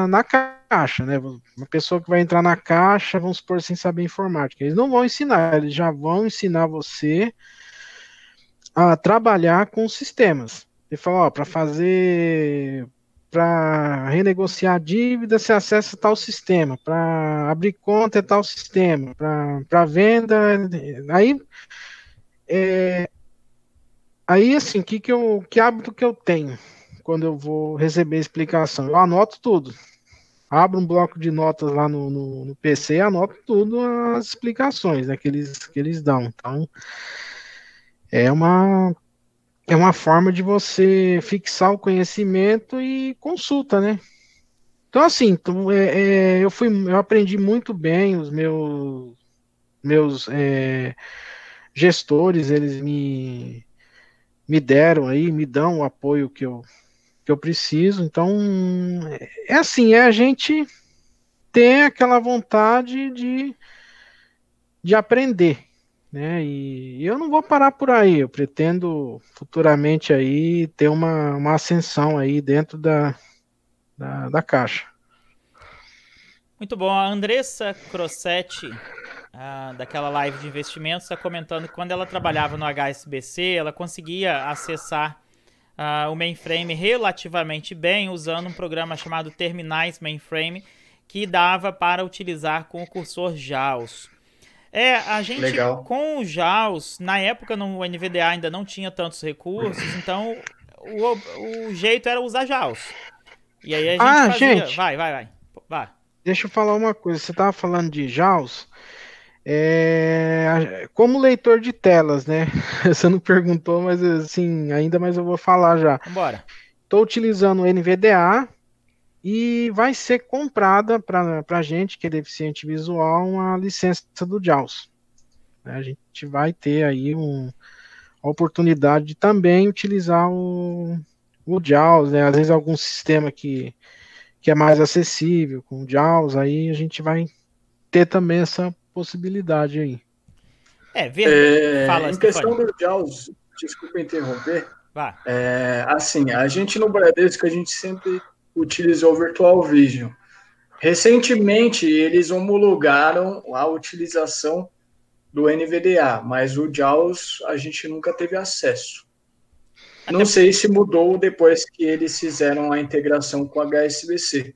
na caixa, né? Uma pessoa que vai entrar na caixa, vamos supor, sem saber informática. Eles não vão ensinar, eles já vão ensinar você a trabalhar com sistemas. Ele falou, ó, para renegociar dívida, você acessa tal sistema, para abrir conta é tal sistema, para venda, aí assim, que hábito que eu tenho quando eu vou receber explicação? Eu anoto tudo. Abro um bloco de notas lá no PC e anoto tudo as explicações, né, que eles dão. Então, é uma forma de você fixar o conhecimento e consulta, né? Então, assim, eu aprendi muito bem, os meus gestores, eles me deram aí, me dão o apoio que eu preciso. Então, é assim, a gente ter aquela vontade de aprender, né? E eu não vou parar por aí, eu pretendo futuramente aí ter uma ascensão aí dentro da caixa. Muito bom. A Andressa Crossetti, daquela live de investimentos, está comentando que quando ela trabalhava no HSBC, ela conseguia acessar o mainframe relativamente bem usando um programa chamado Terminais Mainframe, que dava para utilizar com o cursor JAWS. A gente, Legal. com o JAWS, na época o NVDA ainda não tinha tantos recursos, então o jeito era usar JAWS. E aí a gente fazia... Gente, Vai. deixa eu falar uma coisa, você estava falando de JAWS, como leitor de telas, né? Você não perguntou, mas assim, mas eu vou falar já. Vambora. Estou utilizando o NVDA e vai ser comprada para a gente, que é deficiente visual, uma licença do JAWS. A gente vai ter aí a oportunidade de também utilizar o JAWS, né? Às vezes algum sistema que é mais acessível com o JAWS, aí a gente vai ter também essa possibilidade aí. Verdade. Fala, em questão Stefânio. do JAWS, desculpa interromper, Vá. assim, a gente no Bradesco, a gente sempre utilizou o Virtual Vision. Recentemente, eles homologaram a utilização do NVDA, mas o JAWS a gente nunca teve acesso. Não sei se mudou depois que eles fizeram a integração com a HSBC.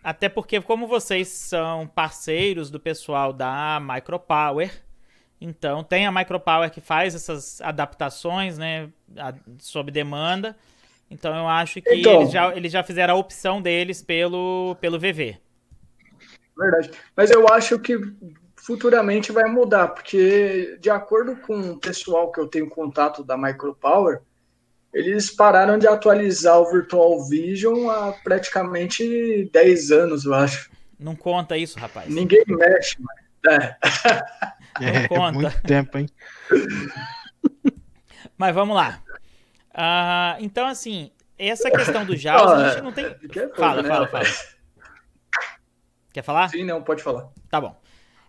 Até porque, como vocês são parceiros do pessoal da Micropower, então tem a Micropower que faz essas adaptações, né, sob demanda. Então eu acho que eles já fizeram a opção deles pelo VV. Verdade. Mas eu acho que futuramente vai mudar, porque de acordo com o pessoal que eu tenho contato da Micropower, eles pararam de atualizar o Virtual Vision há praticamente 10 anos, eu acho. Não conta isso, rapaz. Ninguém mexe, mas... Não conta. Muito tempo, hein? Mas vamos lá. Então, assim, essa questão do JAWS, a gente não tem... Fala. Quer falar? Sim, não, pode falar. Tá bom.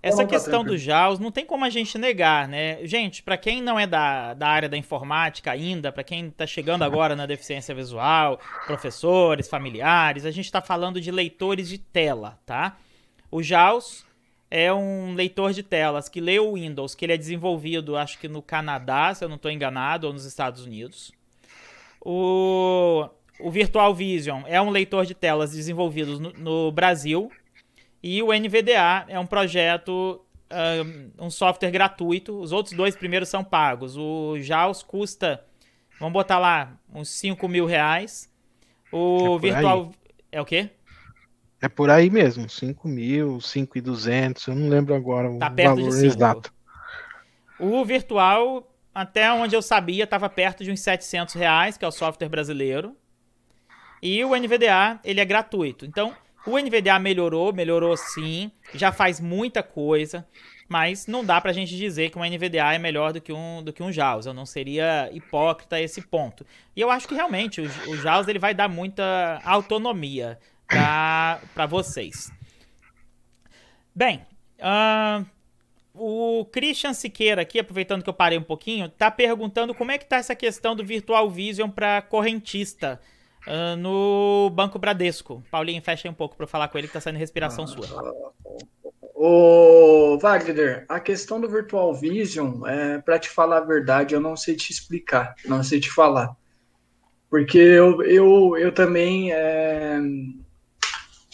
Essa questão do JAWS não tem como a gente negar, né? Gente, para quem não é da área da informática ainda, para quem está chegando agora na deficiência visual, professores, familiares, a gente está falando de leitores de tela, tá? O JAWS é um leitor de telas que lê o Windows, que ele é desenvolvido, acho que no Canadá, se eu não estou enganado, ou nos Estados Unidos. O Virtual Vision é um leitor de telas desenvolvido no Brasil. E o NVDA é um projeto, um software gratuito. Os outros dois primeiros são pagos. O JAWS custa, vamos botar lá, uns 5 mil reais. O Virtual... É o quê? É por aí mesmo, 5 mil, 5.200, eu não lembro agora o valor exato. O Virtual, até onde eu sabia, estava perto de uns 700 reais, que é o software brasileiro. E o NVDA, ele é gratuito. Então... O NVDA melhorou sim, já faz muita coisa, mas não dá pra gente dizer que um NVDA é melhor do que um JAWS. Eu não seria hipócrita a esse ponto. E eu acho que realmente o JAWS ele vai dar muita autonomia pra vocês. Bem, o Christian Siqueira aqui, aproveitando que eu parei um pouquinho, tá perguntando como é que tá essa questão do Virtual Vision para correntista. No Banco Bradesco. Paulinho, fecha aí um pouco para falar com ele que tá saindo respiração sua. Ô, Wagner, a questão do Virtual Vision, para te falar a verdade, eu não sei te explicar, não sei te falar. Porque eu também,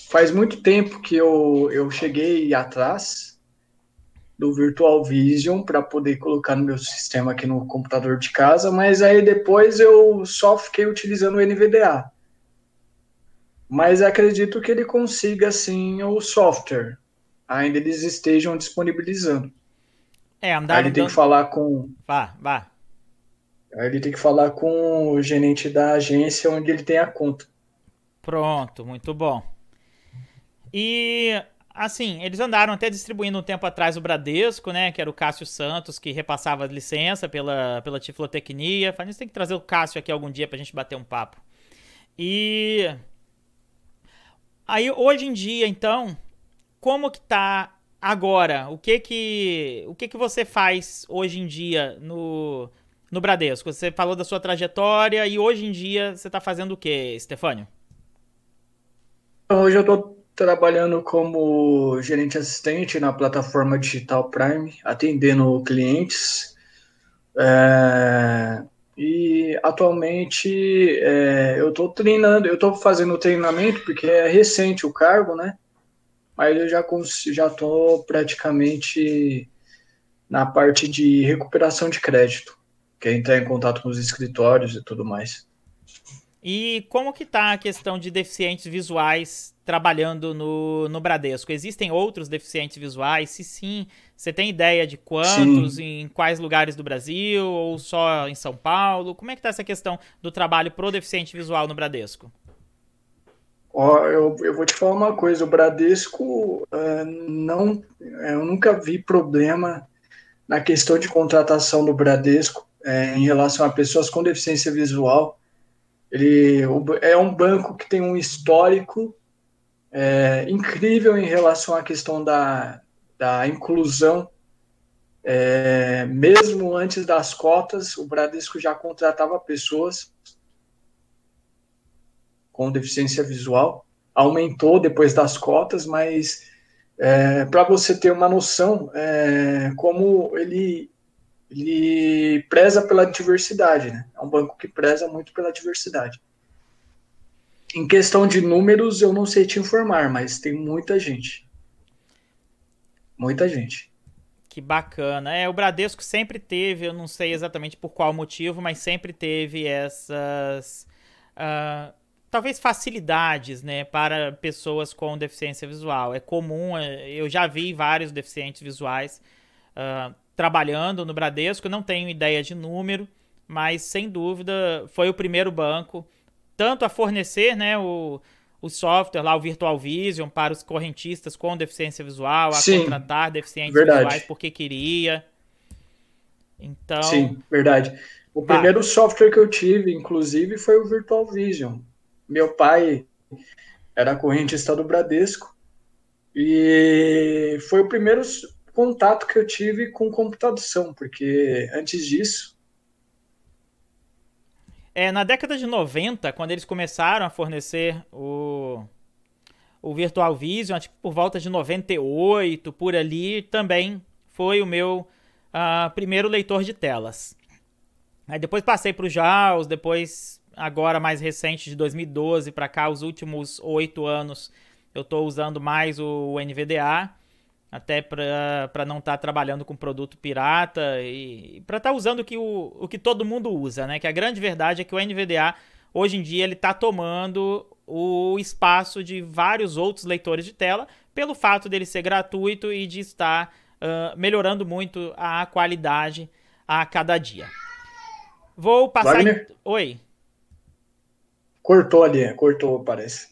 faz muito tempo que eu cheguei atrás do Virtual Vision para poder colocar no meu sistema aqui no computador de casa, mas aí depois eu só fiquei utilizando o NVDA. Mas acredito que ele consiga, sim, o software. Ainda eles estejam disponibilizando. Aí ele tem que falar com... Vá. Aí ele tem que falar com o gerente da agência onde ele tem a conta. Pronto, muito bom. E... assim, eles andaram até distribuindo um tempo atrás o Bradesco, né, que era o Cássio Santos, que repassava a licença pela Tiflotecnia. A gente tem que trazer o Cássio aqui algum dia pra gente bater um papo. E aí, hoje em dia, então, como que tá agora? O que você faz hoje em dia no Bradesco? Você falou da sua trajetória e hoje em dia você tá fazendo o quê, Stefânio? Hoje eu tô trabalhando como gerente assistente na plataforma Digital Prime, atendendo clientes. E atualmente eu estou treinando, eu estou fazendo treinamento porque é recente o cargo, né? Mas eu já estou praticamente na parte de recuperação de crédito, que é entrar em contato com os escritórios e tudo mais. E como que tá a questão de deficientes visuais trabalhando no Bradesco? Existem outros deficientes visuais? Se sim, você tem ideia de quantos, sim, em quais lugares do Brasil, ou só em São Paulo? Como é que tá essa questão do trabalho pro deficiente visual no Bradesco? Eu vou te falar uma coisa, o Bradesco, eu nunca vi problema na questão de contratação do Bradesco em relação a pessoas com deficiência visual. Ele é um banco que tem um histórico incrível em relação à questão da inclusão. Mesmo antes das cotas, o Bradesco já contratava pessoas com deficiência visual. Aumentou depois das cotas, mas para você ter uma noção, como ele preza pela diversidade, né? É um banco que preza muito pela diversidade. Em questão de números, eu não sei te informar, mas tem muita gente. Muita gente. Que bacana. O Bradesco sempre teve, eu não sei exatamente por qual motivo, mas sempre teve essas, talvez facilidades, né, para pessoas com deficiência visual. É comum, eu já vi vários deficientes visuais trabalhando no Bradesco, não tenho ideia de número, mas sem dúvida foi o primeiro banco tanto a fornecer, né, o software lá, o Virtual Vision, para os correntistas com deficiência visual, a sim, contratar deficientes verdade, visuais porque queria. Então... Sim, verdade. O primeiro software que eu tive, inclusive, foi o Virtual Vision. Meu pai era correntista do Bradesco e foi o primeiro contato que eu tive com computação, porque antes disso... Na década de 90, quando eles começaram a fornecer o Virtual Vision, acho que por volta de 98, por ali, também foi o meu primeiro leitor de telas. Aí depois passei para o JAWS, depois, agora mais recente, de 2012 para cá, os últimos 8 anos, eu estou usando mais o NVDA, até para não estar trabalhando com produto pirata e para estar usando o que todo mundo usa, né? Que a grande verdade é que o NVDA, hoje em dia, ele está tomando o espaço de vários outros leitores de tela, pelo fato dele ser gratuito e de estar melhorando muito a qualidade a cada dia. Vou passar... Wagner? Oi. Cortou ali, cortou, parece.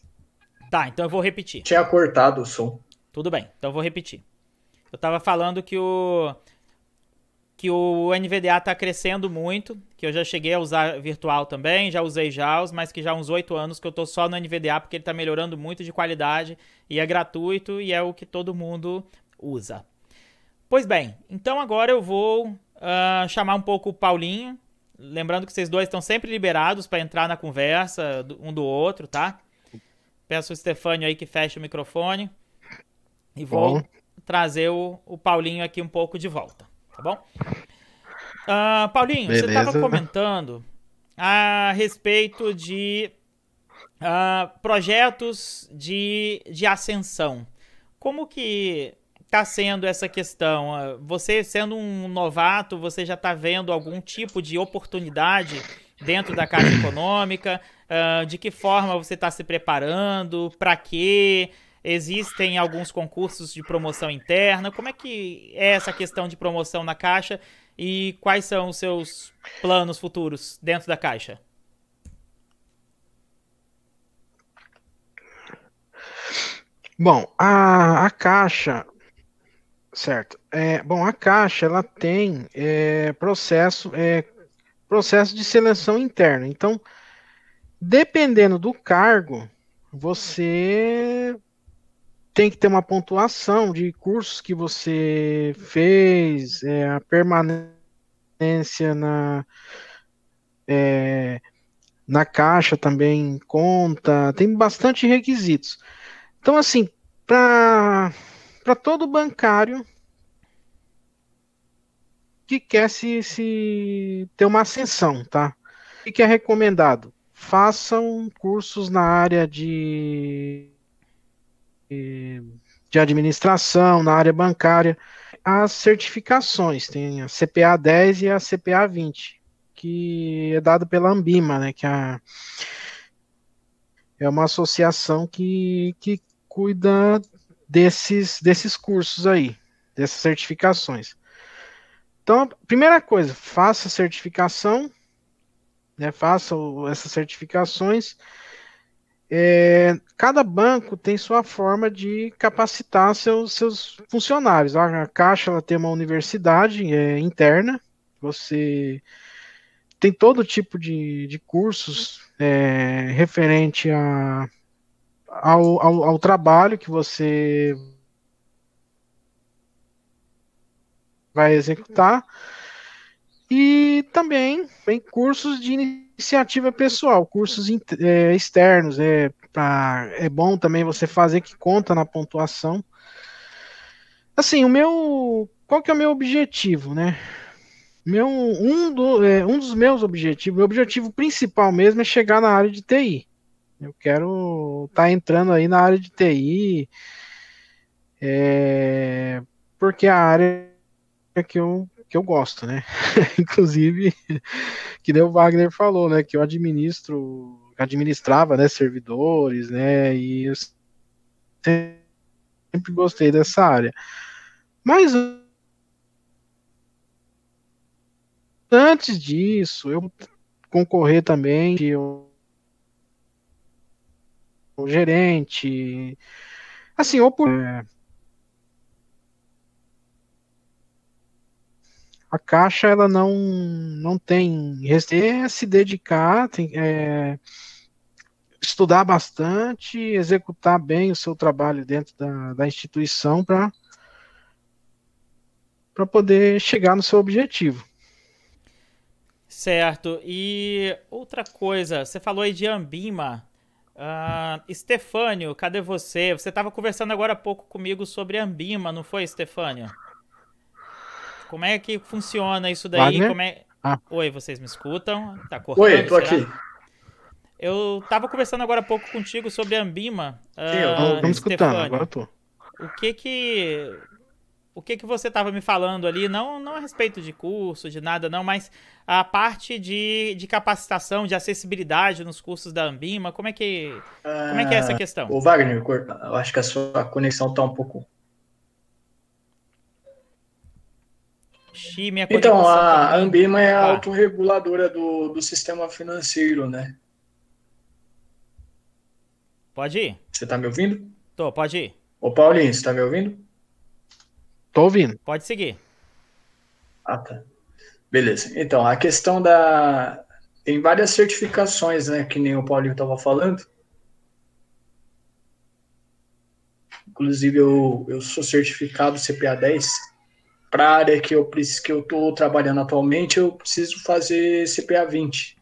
Tá, então eu vou repetir. Tinha cortado o som. Tudo bem, então eu vou repetir. Eu estava falando que o NVDA está crescendo muito, que eu já cheguei a usar virtual também, já usei JAWS, mas que já há uns 8 anos que eu estou só no NVDA porque ele está melhorando muito de qualidade e é gratuito e é o que todo mundo usa. Pois bem, então agora eu vou chamar um pouco o Paulinho, lembrando que vocês dois estão sempre liberados para entrar na conversa um do outro, tá? Peço o Stefânio aí que feche o microfone e vou trazer o Paulinho aqui um pouco de volta, tá bom? Paulinho, beleza. Você estava comentando a respeito de projetos de ascensão. Como que está sendo essa questão? Você sendo um novato, você já está vendo algum tipo de oportunidade dentro da Caixa Econômica? De que forma você está se preparando? Para quê? Existem alguns concursos de promoção interna? Como é que é essa questão de promoção na Caixa e quais são os seus planos futuros dentro da Caixa? Bom, a Caixa, certo? A Caixa ela tem processo de seleção interna. Então, dependendo do cargo, você tem que ter uma pontuação de cursos que você fez, a permanência na Caixa também conta, tem bastante requisitos. Então, assim, para todo bancário que quer se ter uma ascensão, tá? O que é recomendado? Façam cursos na área de administração, na área bancária. As certificações, tem a CPA 10 e a CPA 20, que é dado pela Ambima, né, que é uma associação que cuida desses cursos aí, dessas certificações. Então, primeira coisa, faça a certificação, né, faça essas certificações. Cada banco tem sua forma de capacitar seus funcionários. A Caixa ela tem uma universidade interna, você tem todo tipo de cursos referente ao trabalho que você vai executar, e também tem cursos de iniciativa pessoal, cursos externos, é bom também você fazer que conta na pontuação. Assim, qual que é o meu objetivo, né? Um dos meus objetivos, meu objetivo principal mesmo é chegar na área de TI. Eu quero estar entrando aí na área de TI, porque é a área que eu gosto, né? Inclusive, que nem o Wagner falou, né? Que eu administrava, né, servidores, né? E eu sempre gostei dessa área. Mas antes disso, eu concorrer também, o gerente, assim, ou por a Caixa ela não tem se dedicar, estudar bastante, executar bem o seu trabalho dentro da instituição para poder chegar no seu objetivo. Certo. E outra coisa, você falou aí de Ambima. Estefânio, cadê você? Você estava conversando agora há pouco comigo sobre Ambima, não foi, Estefânio? Como é que funciona isso daí? Wagner? Oi, vocês me escutam? Tá cortando, Oi, tô será? aqui. Eu estava conversando agora há pouco contigo sobre Ambima, Sim, eu tô Estamos escutando, Estefânio. agora eu tô. O que você estava me falando ali, não a respeito de curso, de nada não, mas a parte de capacitação, de acessibilidade nos cursos da Ambima, como é que é essa questão? Ô Wagner, eu acho que a sua conexão tá um pouco... Minha Então, conexão a também. Ambima é a Tá. autorreguladora do sistema financeiro, né? Pode ir? Você tá me ouvindo? Pode ir. Ô Paulinho, você tá me ouvindo? Tô ouvindo. Pode seguir. Ah, tá. Beleza. Então, a questão da... Tem várias certificações, né? Que nem o Paulinho estava falando. Inclusive, eu sou certificado CPA 10. Para a área que eu estou trabalhando atualmente, eu preciso fazer CPA 20,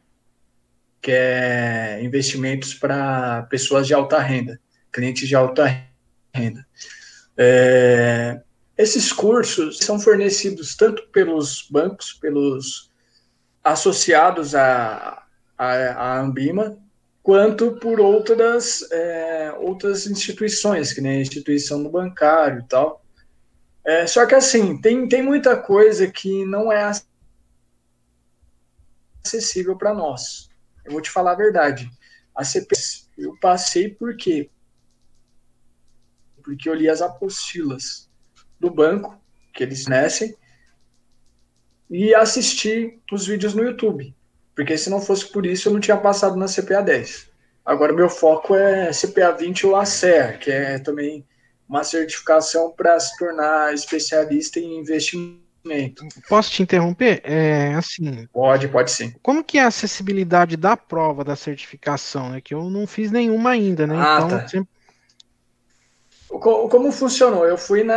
que é investimentos para pessoas de alta renda, clientes de alta renda. Esses cursos são fornecidos tanto pelos bancos, pelos associados à Ambima, quanto por outras instituições, que nem a instituição do bancário e tal. Só que assim, tem muita coisa que não é acessível para nós. Eu vou te falar a verdade. A CPS, eu passei por quê? Porque eu li as apostilas do banco, que eles fornecem, e assisti os vídeos no YouTube. Porque se não fosse por isso, eu não tinha passado na CPA 10. Agora, meu foco é CPA 20 ou ACER, que é também uma certificação para se tornar especialista em investimento. Posso te interromper? Assim, Pode sim. como que é a acessibilidade da prova da certificação, né? Que eu não fiz nenhuma ainda, né? Então, Tá. Como funcionou? Eu fiz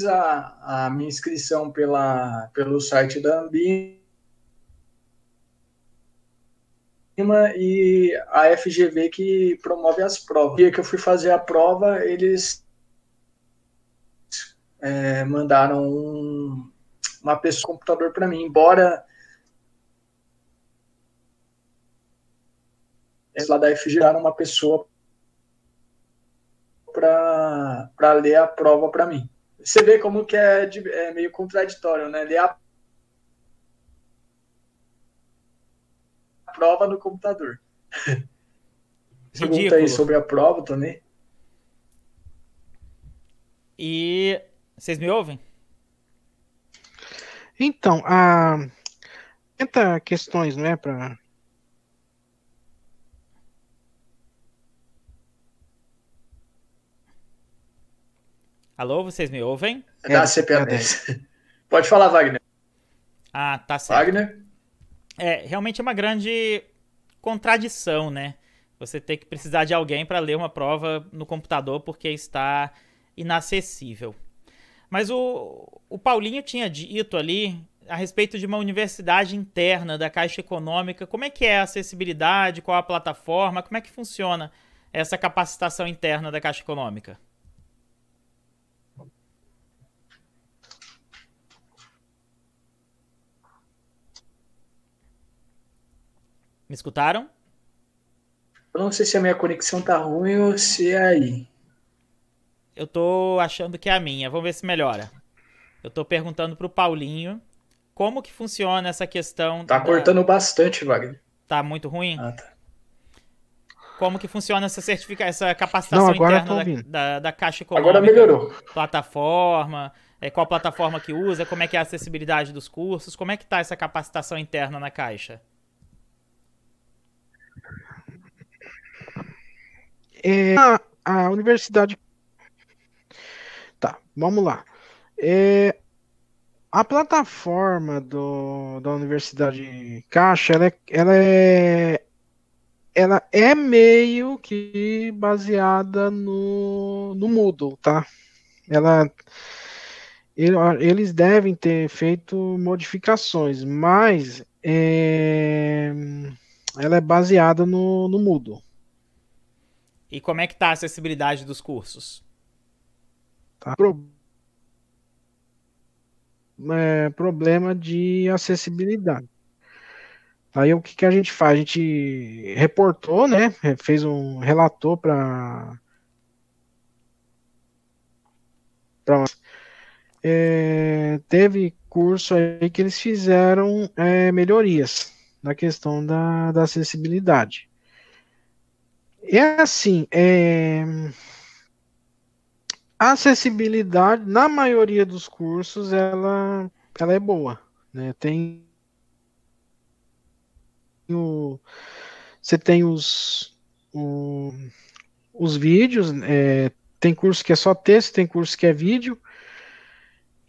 a minha inscrição pelo site da Ambima e a FGV que promove as provas. No dia que eu fui fazer a prova, eles mandaram uma pessoa com computador para mim, embora lá da FGV era uma pessoa para ler a prova para mim. Você vê como que é meio contraditório, né? Ler a prova no computador. Pergunta aí sobre a prova também. E vocês me ouvem? Então, tenta questões, não é, para... Alô, vocês me ouvem? Da CPA 10. Pode falar, Wagner. Tá certo. Wagner? Realmente é uma grande contradição, né? Você ter que precisar de alguém para ler uma prova no computador porque está inacessível. Mas o Paulinho tinha dito ali a respeito de uma universidade interna da Caixa Econômica. Como é que é a acessibilidade? Qual a plataforma? Como é que funciona essa capacitação interna da Caixa Econômica? Me escutaram? Eu não sei se a minha conexão tá ruim ou se é aí. Eu tô achando que é a minha. Vamos ver se melhora. Eu tô perguntando pro Paulinho como que funciona essa questão... Tá cortando bastante, Wagner. Tá muito ruim? Tá. Como que funciona essa capacitação interna da Caixa Econômica? Agora melhorou. Plataforma, qual plataforma que usa, como é que é a acessibilidade dos cursos, como é que tá essa capacitação interna na Caixa? A universidade... Tá, vamos lá. A plataforma da Universidade Caixa, ela é meio que baseada no Moodle, tá? Ela, eles devem ter feito modificações, mas ela é baseada no Moodle. E como é que tá a acessibilidade dos cursos? Tá? Problema de acessibilidade. Aí o que a gente faz? A gente reportou, né? Fez um relator para teve curso aí que eles fizeram melhorias na questão da acessibilidade. É assim, a acessibilidade na maioria dos cursos ela é boa, né? Você tem os vídeos, tem curso que é só texto, tem curso que é vídeo,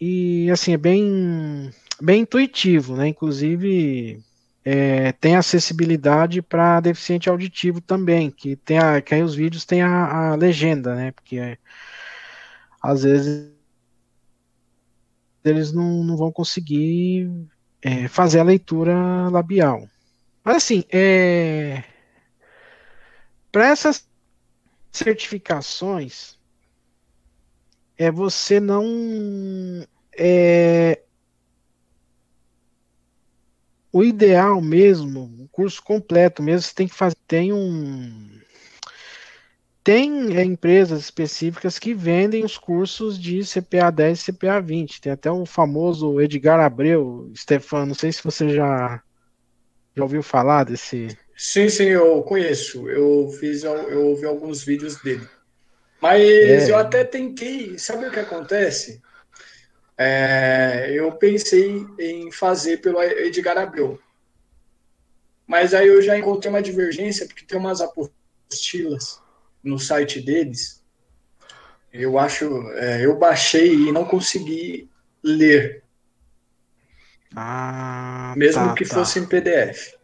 e assim, é bem intuitivo, né? Inclusive, tem acessibilidade para deficiente auditivo também, que aí os vídeos têm a legenda, né? Porque às vezes eles não vão conseguir fazer a leitura labial. Mas assim, para essas certificações, você não. É, o ideal mesmo, o curso completo mesmo, você tem que fazer. Tem empresas específicas que vendem os cursos de CPA 10 e CPA 20. Tem até o famoso Edgar Abreu, Stefano, não sei se você já ouviu falar desse. Sim, sim, eu conheço. Eu ouvi alguns vídeos dele. Mas eu É, até tentei. Sabe o que acontece? Eu pensei em fazer pelo Edgar Abreu. Mas aí eu já encontrei uma divergência, porque tem umas apostilas no site deles. Eu acho. Eu baixei e não consegui ler, mesmo que tá. fosse em PDF.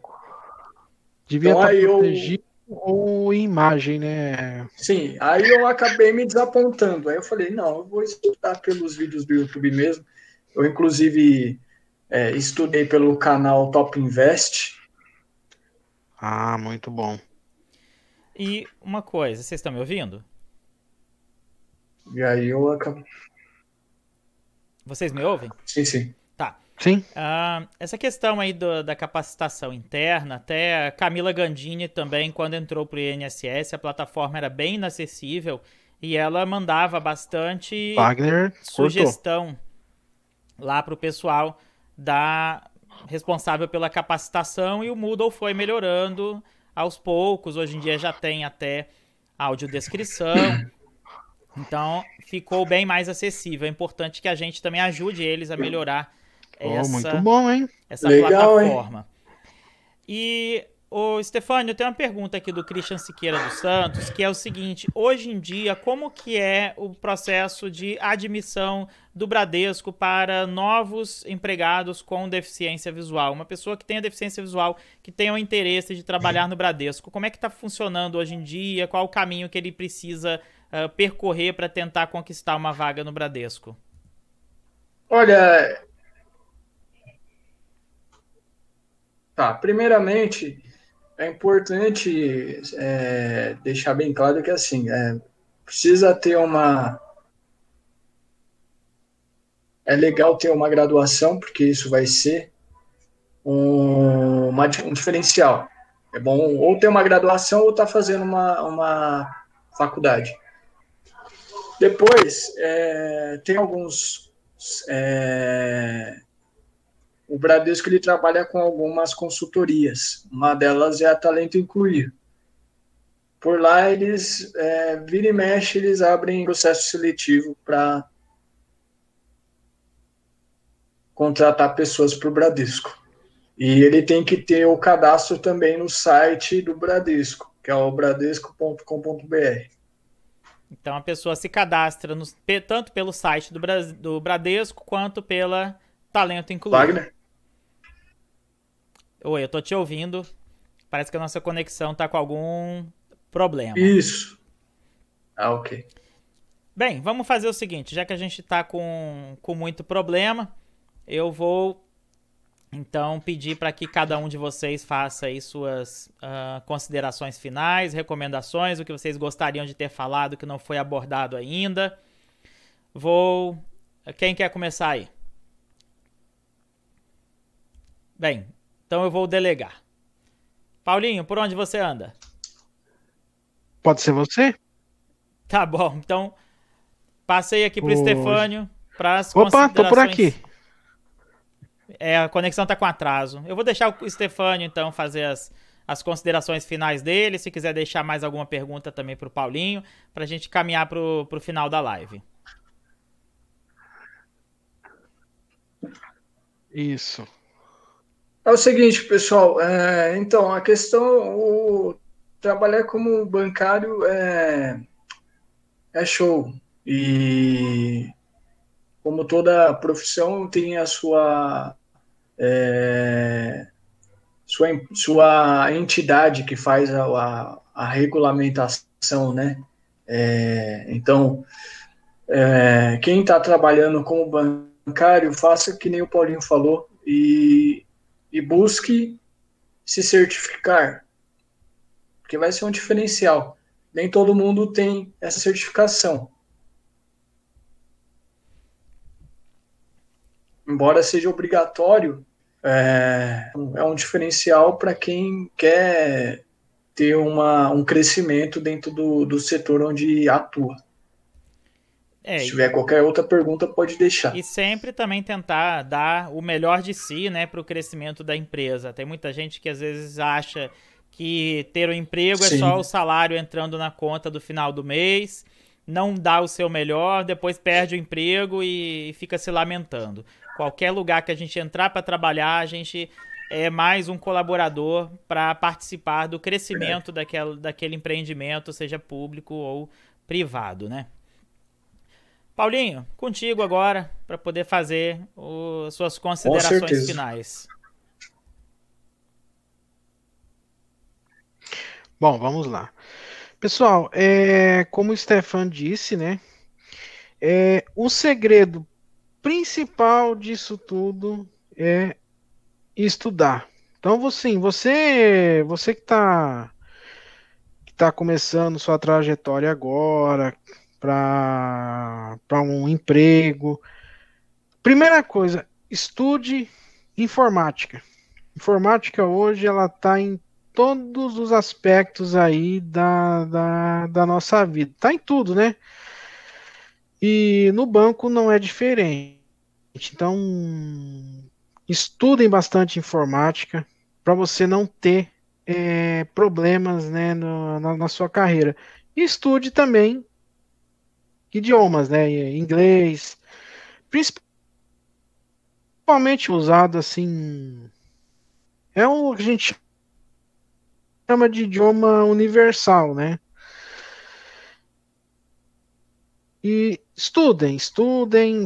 Devia Então estar aí eu. protegido ou em imagem, né? Sim, aí eu acabei me desapontando. Aí eu falei, não, eu vou estudar pelos vídeos do YouTube mesmo. Eu, inclusive, estudei pelo canal Top Invest. Ah, muito bom. E uma coisa, vocês estão me ouvindo? E aí eu acabei. Vocês me ouvem? Sim, sim. Tá. Sim. Essa questão aí da capacitação interna, até a Camila Gandini também, quando entrou para o INSS, a plataforma era bem inacessível e ela mandava bastante Wagner cortou. sugestão lá para o pessoal da responsável pela capacitação, e o Moodle foi melhorando aos poucos. Hoje em dia já tem até audiodescrição, então ficou bem mais acessível. É importante que a gente também ajude eles a melhorar Oh, muito essa, bom, hein? essa Legal, hein? plataforma. E, Stefânio, tem uma pergunta aqui do Christian Siqueira dos Santos, que é o seguinte: hoje em dia, como que é o processo de admissão do Bradesco para novos empregados com deficiência visual? Uma pessoa que tenha deficiência visual, que tenha o interesse de trabalhar no Bradesco, como é que está funcionando hoje em dia? Qual o caminho que ele precisa percorrer para tentar conquistar uma vaga no Bradesco? Olha, tá. Primeiramente, é importante deixar bem claro que assim, precisa ter uma. É legal ter uma graduação, porque isso vai ser um diferencial. É bom ou ter uma graduação ou estar fazendo uma faculdade. Depois, tem alguns. O Bradesco ele trabalha com algumas consultorias. Uma delas é a Talento Incluir. Por lá, eles, vira e mexe, eles abrem processo seletivo para contratar pessoas para o Bradesco. E ele tem que ter o cadastro também no site do Bradesco, que é o bradesco.com.br. Então a pessoa se cadastra tanto pelo site do Bradesco quanto pela talento incluído. Wagner? Oi, eu tô te ouvindo. Parece que a nossa conexão tá com algum problema. Isso. Ah, ok. Bem, vamos fazer o seguinte, já que a gente tá com muito problema, eu vou então pedir para que cada um de vocês faça aí suas considerações finais, recomendações, o que vocês gostariam de ter falado que não foi abordado ainda. Quem quer começar aí? Bem, então eu vou delegar. Paulinho, por onde você anda? Pode ser você? Tá bom, então passei aqui pro Ô, Estefânio para as Opa, tô por considerações. aqui. A conexão tá com atraso. Eu vou deixar o Estefânio, então, fazer as considerações finais dele. Se quiser deixar mais alguma pergunta também pro Paulinho, pra gente caminhar pro final da live. Isso. É o seguinte, pessoal, então, a questão, trabalhar como bancário é show. E como toda profissão tem a sua entidade que faz a regulamentação, né? Então, quem está trabalhando como bancário, faça que nem o Paulinho falou e busque se certificar, porque vai ser um diferencial. Nem todo mundo tem essa certificação. Embora seja obrigatório, é um diferencial para quem quer ter um crescimento dentro do setor onde atua. Se tiver qualquer outra pergunta, pode deixar. E sempre também tentar dar o melhor de si, né, para o crescimento da empresa. Tem muita gente que às vezes acha que ter um emprego Sim. é só o salário entrando na conta do final do mês, não dá o seu melhor, depois perde o emprego e fica se lamentando. Qualquer lugar que a gente entrar para trabalhar, a gente é mais um colaborador para participar do crescimento daquele empreendimento, seja público ou privado, né? Paulinho, contigo agora para poder fazer suas considerações finais. Bom, vamos lá. Pessoal, como o Stefan disse, né? O segredo principal disso tudo é estudar. Então, você que está começando sua trajetória agora para um emprego, primeira coisa, estude informática. Informática hoje ela está em todos os aspectos aí da nossa vida. Está em tudo, né? E no banco não é diferente. Então, estudem bastante informática para você não ter problemas, né, na sua carreira. E estude também idiomas, né? Inglês, principalmente usado assim. É o que a gente chama de idioma universal, né? E estudem,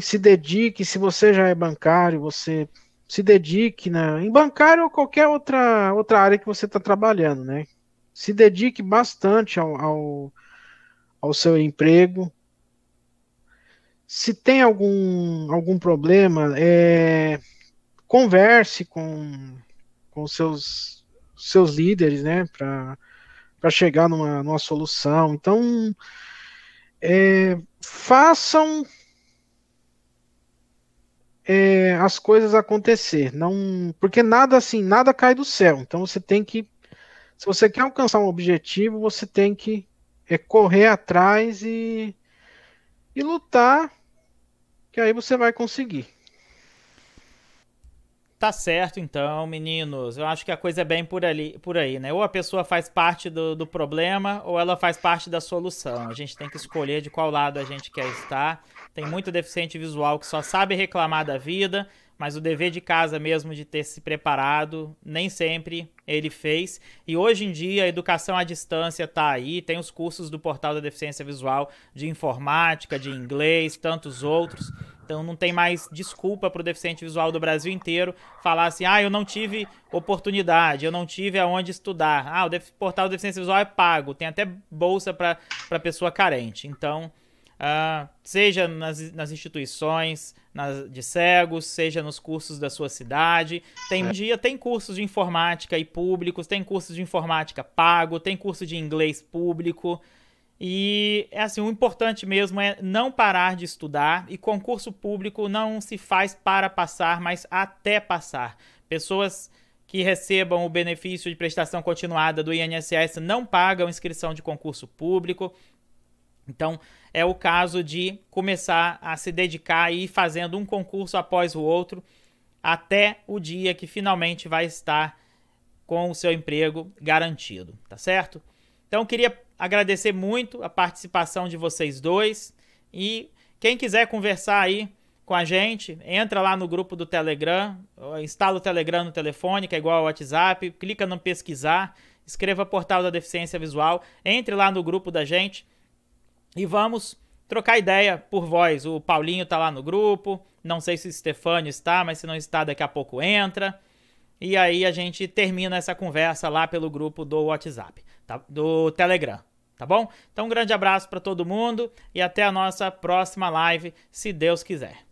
se dediquem. Se você já é bancário, você se dedique em bancário ou qualquer outra área que você está trabalhando, né? Se dedique bastante ao seu emprego. Se tem algum problema, converse com seus líderes, né? Para chegar numa solução. Então, façam as coisas acontecer, não, porque nada cai do céu. Então você tem que, se você quer alcançar um objetivo, você tem que correr atrás e lutar, que aí você vai conseguir. Tá certo, então, meninos. Eu acho que a coisa é bem por aí, né? Ou a pessoa faz parte do problema, ou ela faz parte da solução. A gente tem que escolher de qual lado a gente quer estar. Tem muito deficiente visual que só sabe reclamar da vida, mas o dever de casa mesmo de ter se preparado, nem sempre ele fez. E hoje em dia a educação à distância está aí, tem os cursos do Portal da Deficiência Visual de informática, de inglês, tantos outros. Então não tem mais desculpa para o deficiente visual do Brasil inteiro falar assim, eu não tive oportunidade, eu não tive aonde estudar. O Portal da Deficiência Visual é pago, tem até bolsa para pessoa carente. Então, seja nas instituições de cegos, seja nos cursos da sua cidade. Tem cursos de informática e públicos, tem cursos de informática pago, tem curso de inglês público. E assim, o importante mesmo é não parar de estudar, e concurso público não se faz para passar, mas até passar. Pessoas que recebam o benefício de prestação continuada do INSS não pagam inscrição de concurso público. Então, é o caso de começar a se dedicar e ir fazendo um concurso após o outro até o dia que finalmente vai estar com o seu emprego garantido, tá certo? Então, eu queria agradecer muito a participação de vocês dois, e quem quiser conversar aí com a gente, entra lá no grupo do Telegram, instala o Telegram no telefone, que é igual ao WhatsApp, clica no pesquisar, escreva Portal da Deficiência Visual, entre lá no grupo da gente e vamos trocar ideia por voz. O Paulinho tá lá no grupo, não sei se o Stefânio está, mas se não está, daqui a pouco entra. E aí a gente termina essa conversa lá pelo grupo do WhatsApp, tá? Do Telegram, tá bom? Então um grande abraço para todo mundo e até a nossa próxima live, se Deus quiser.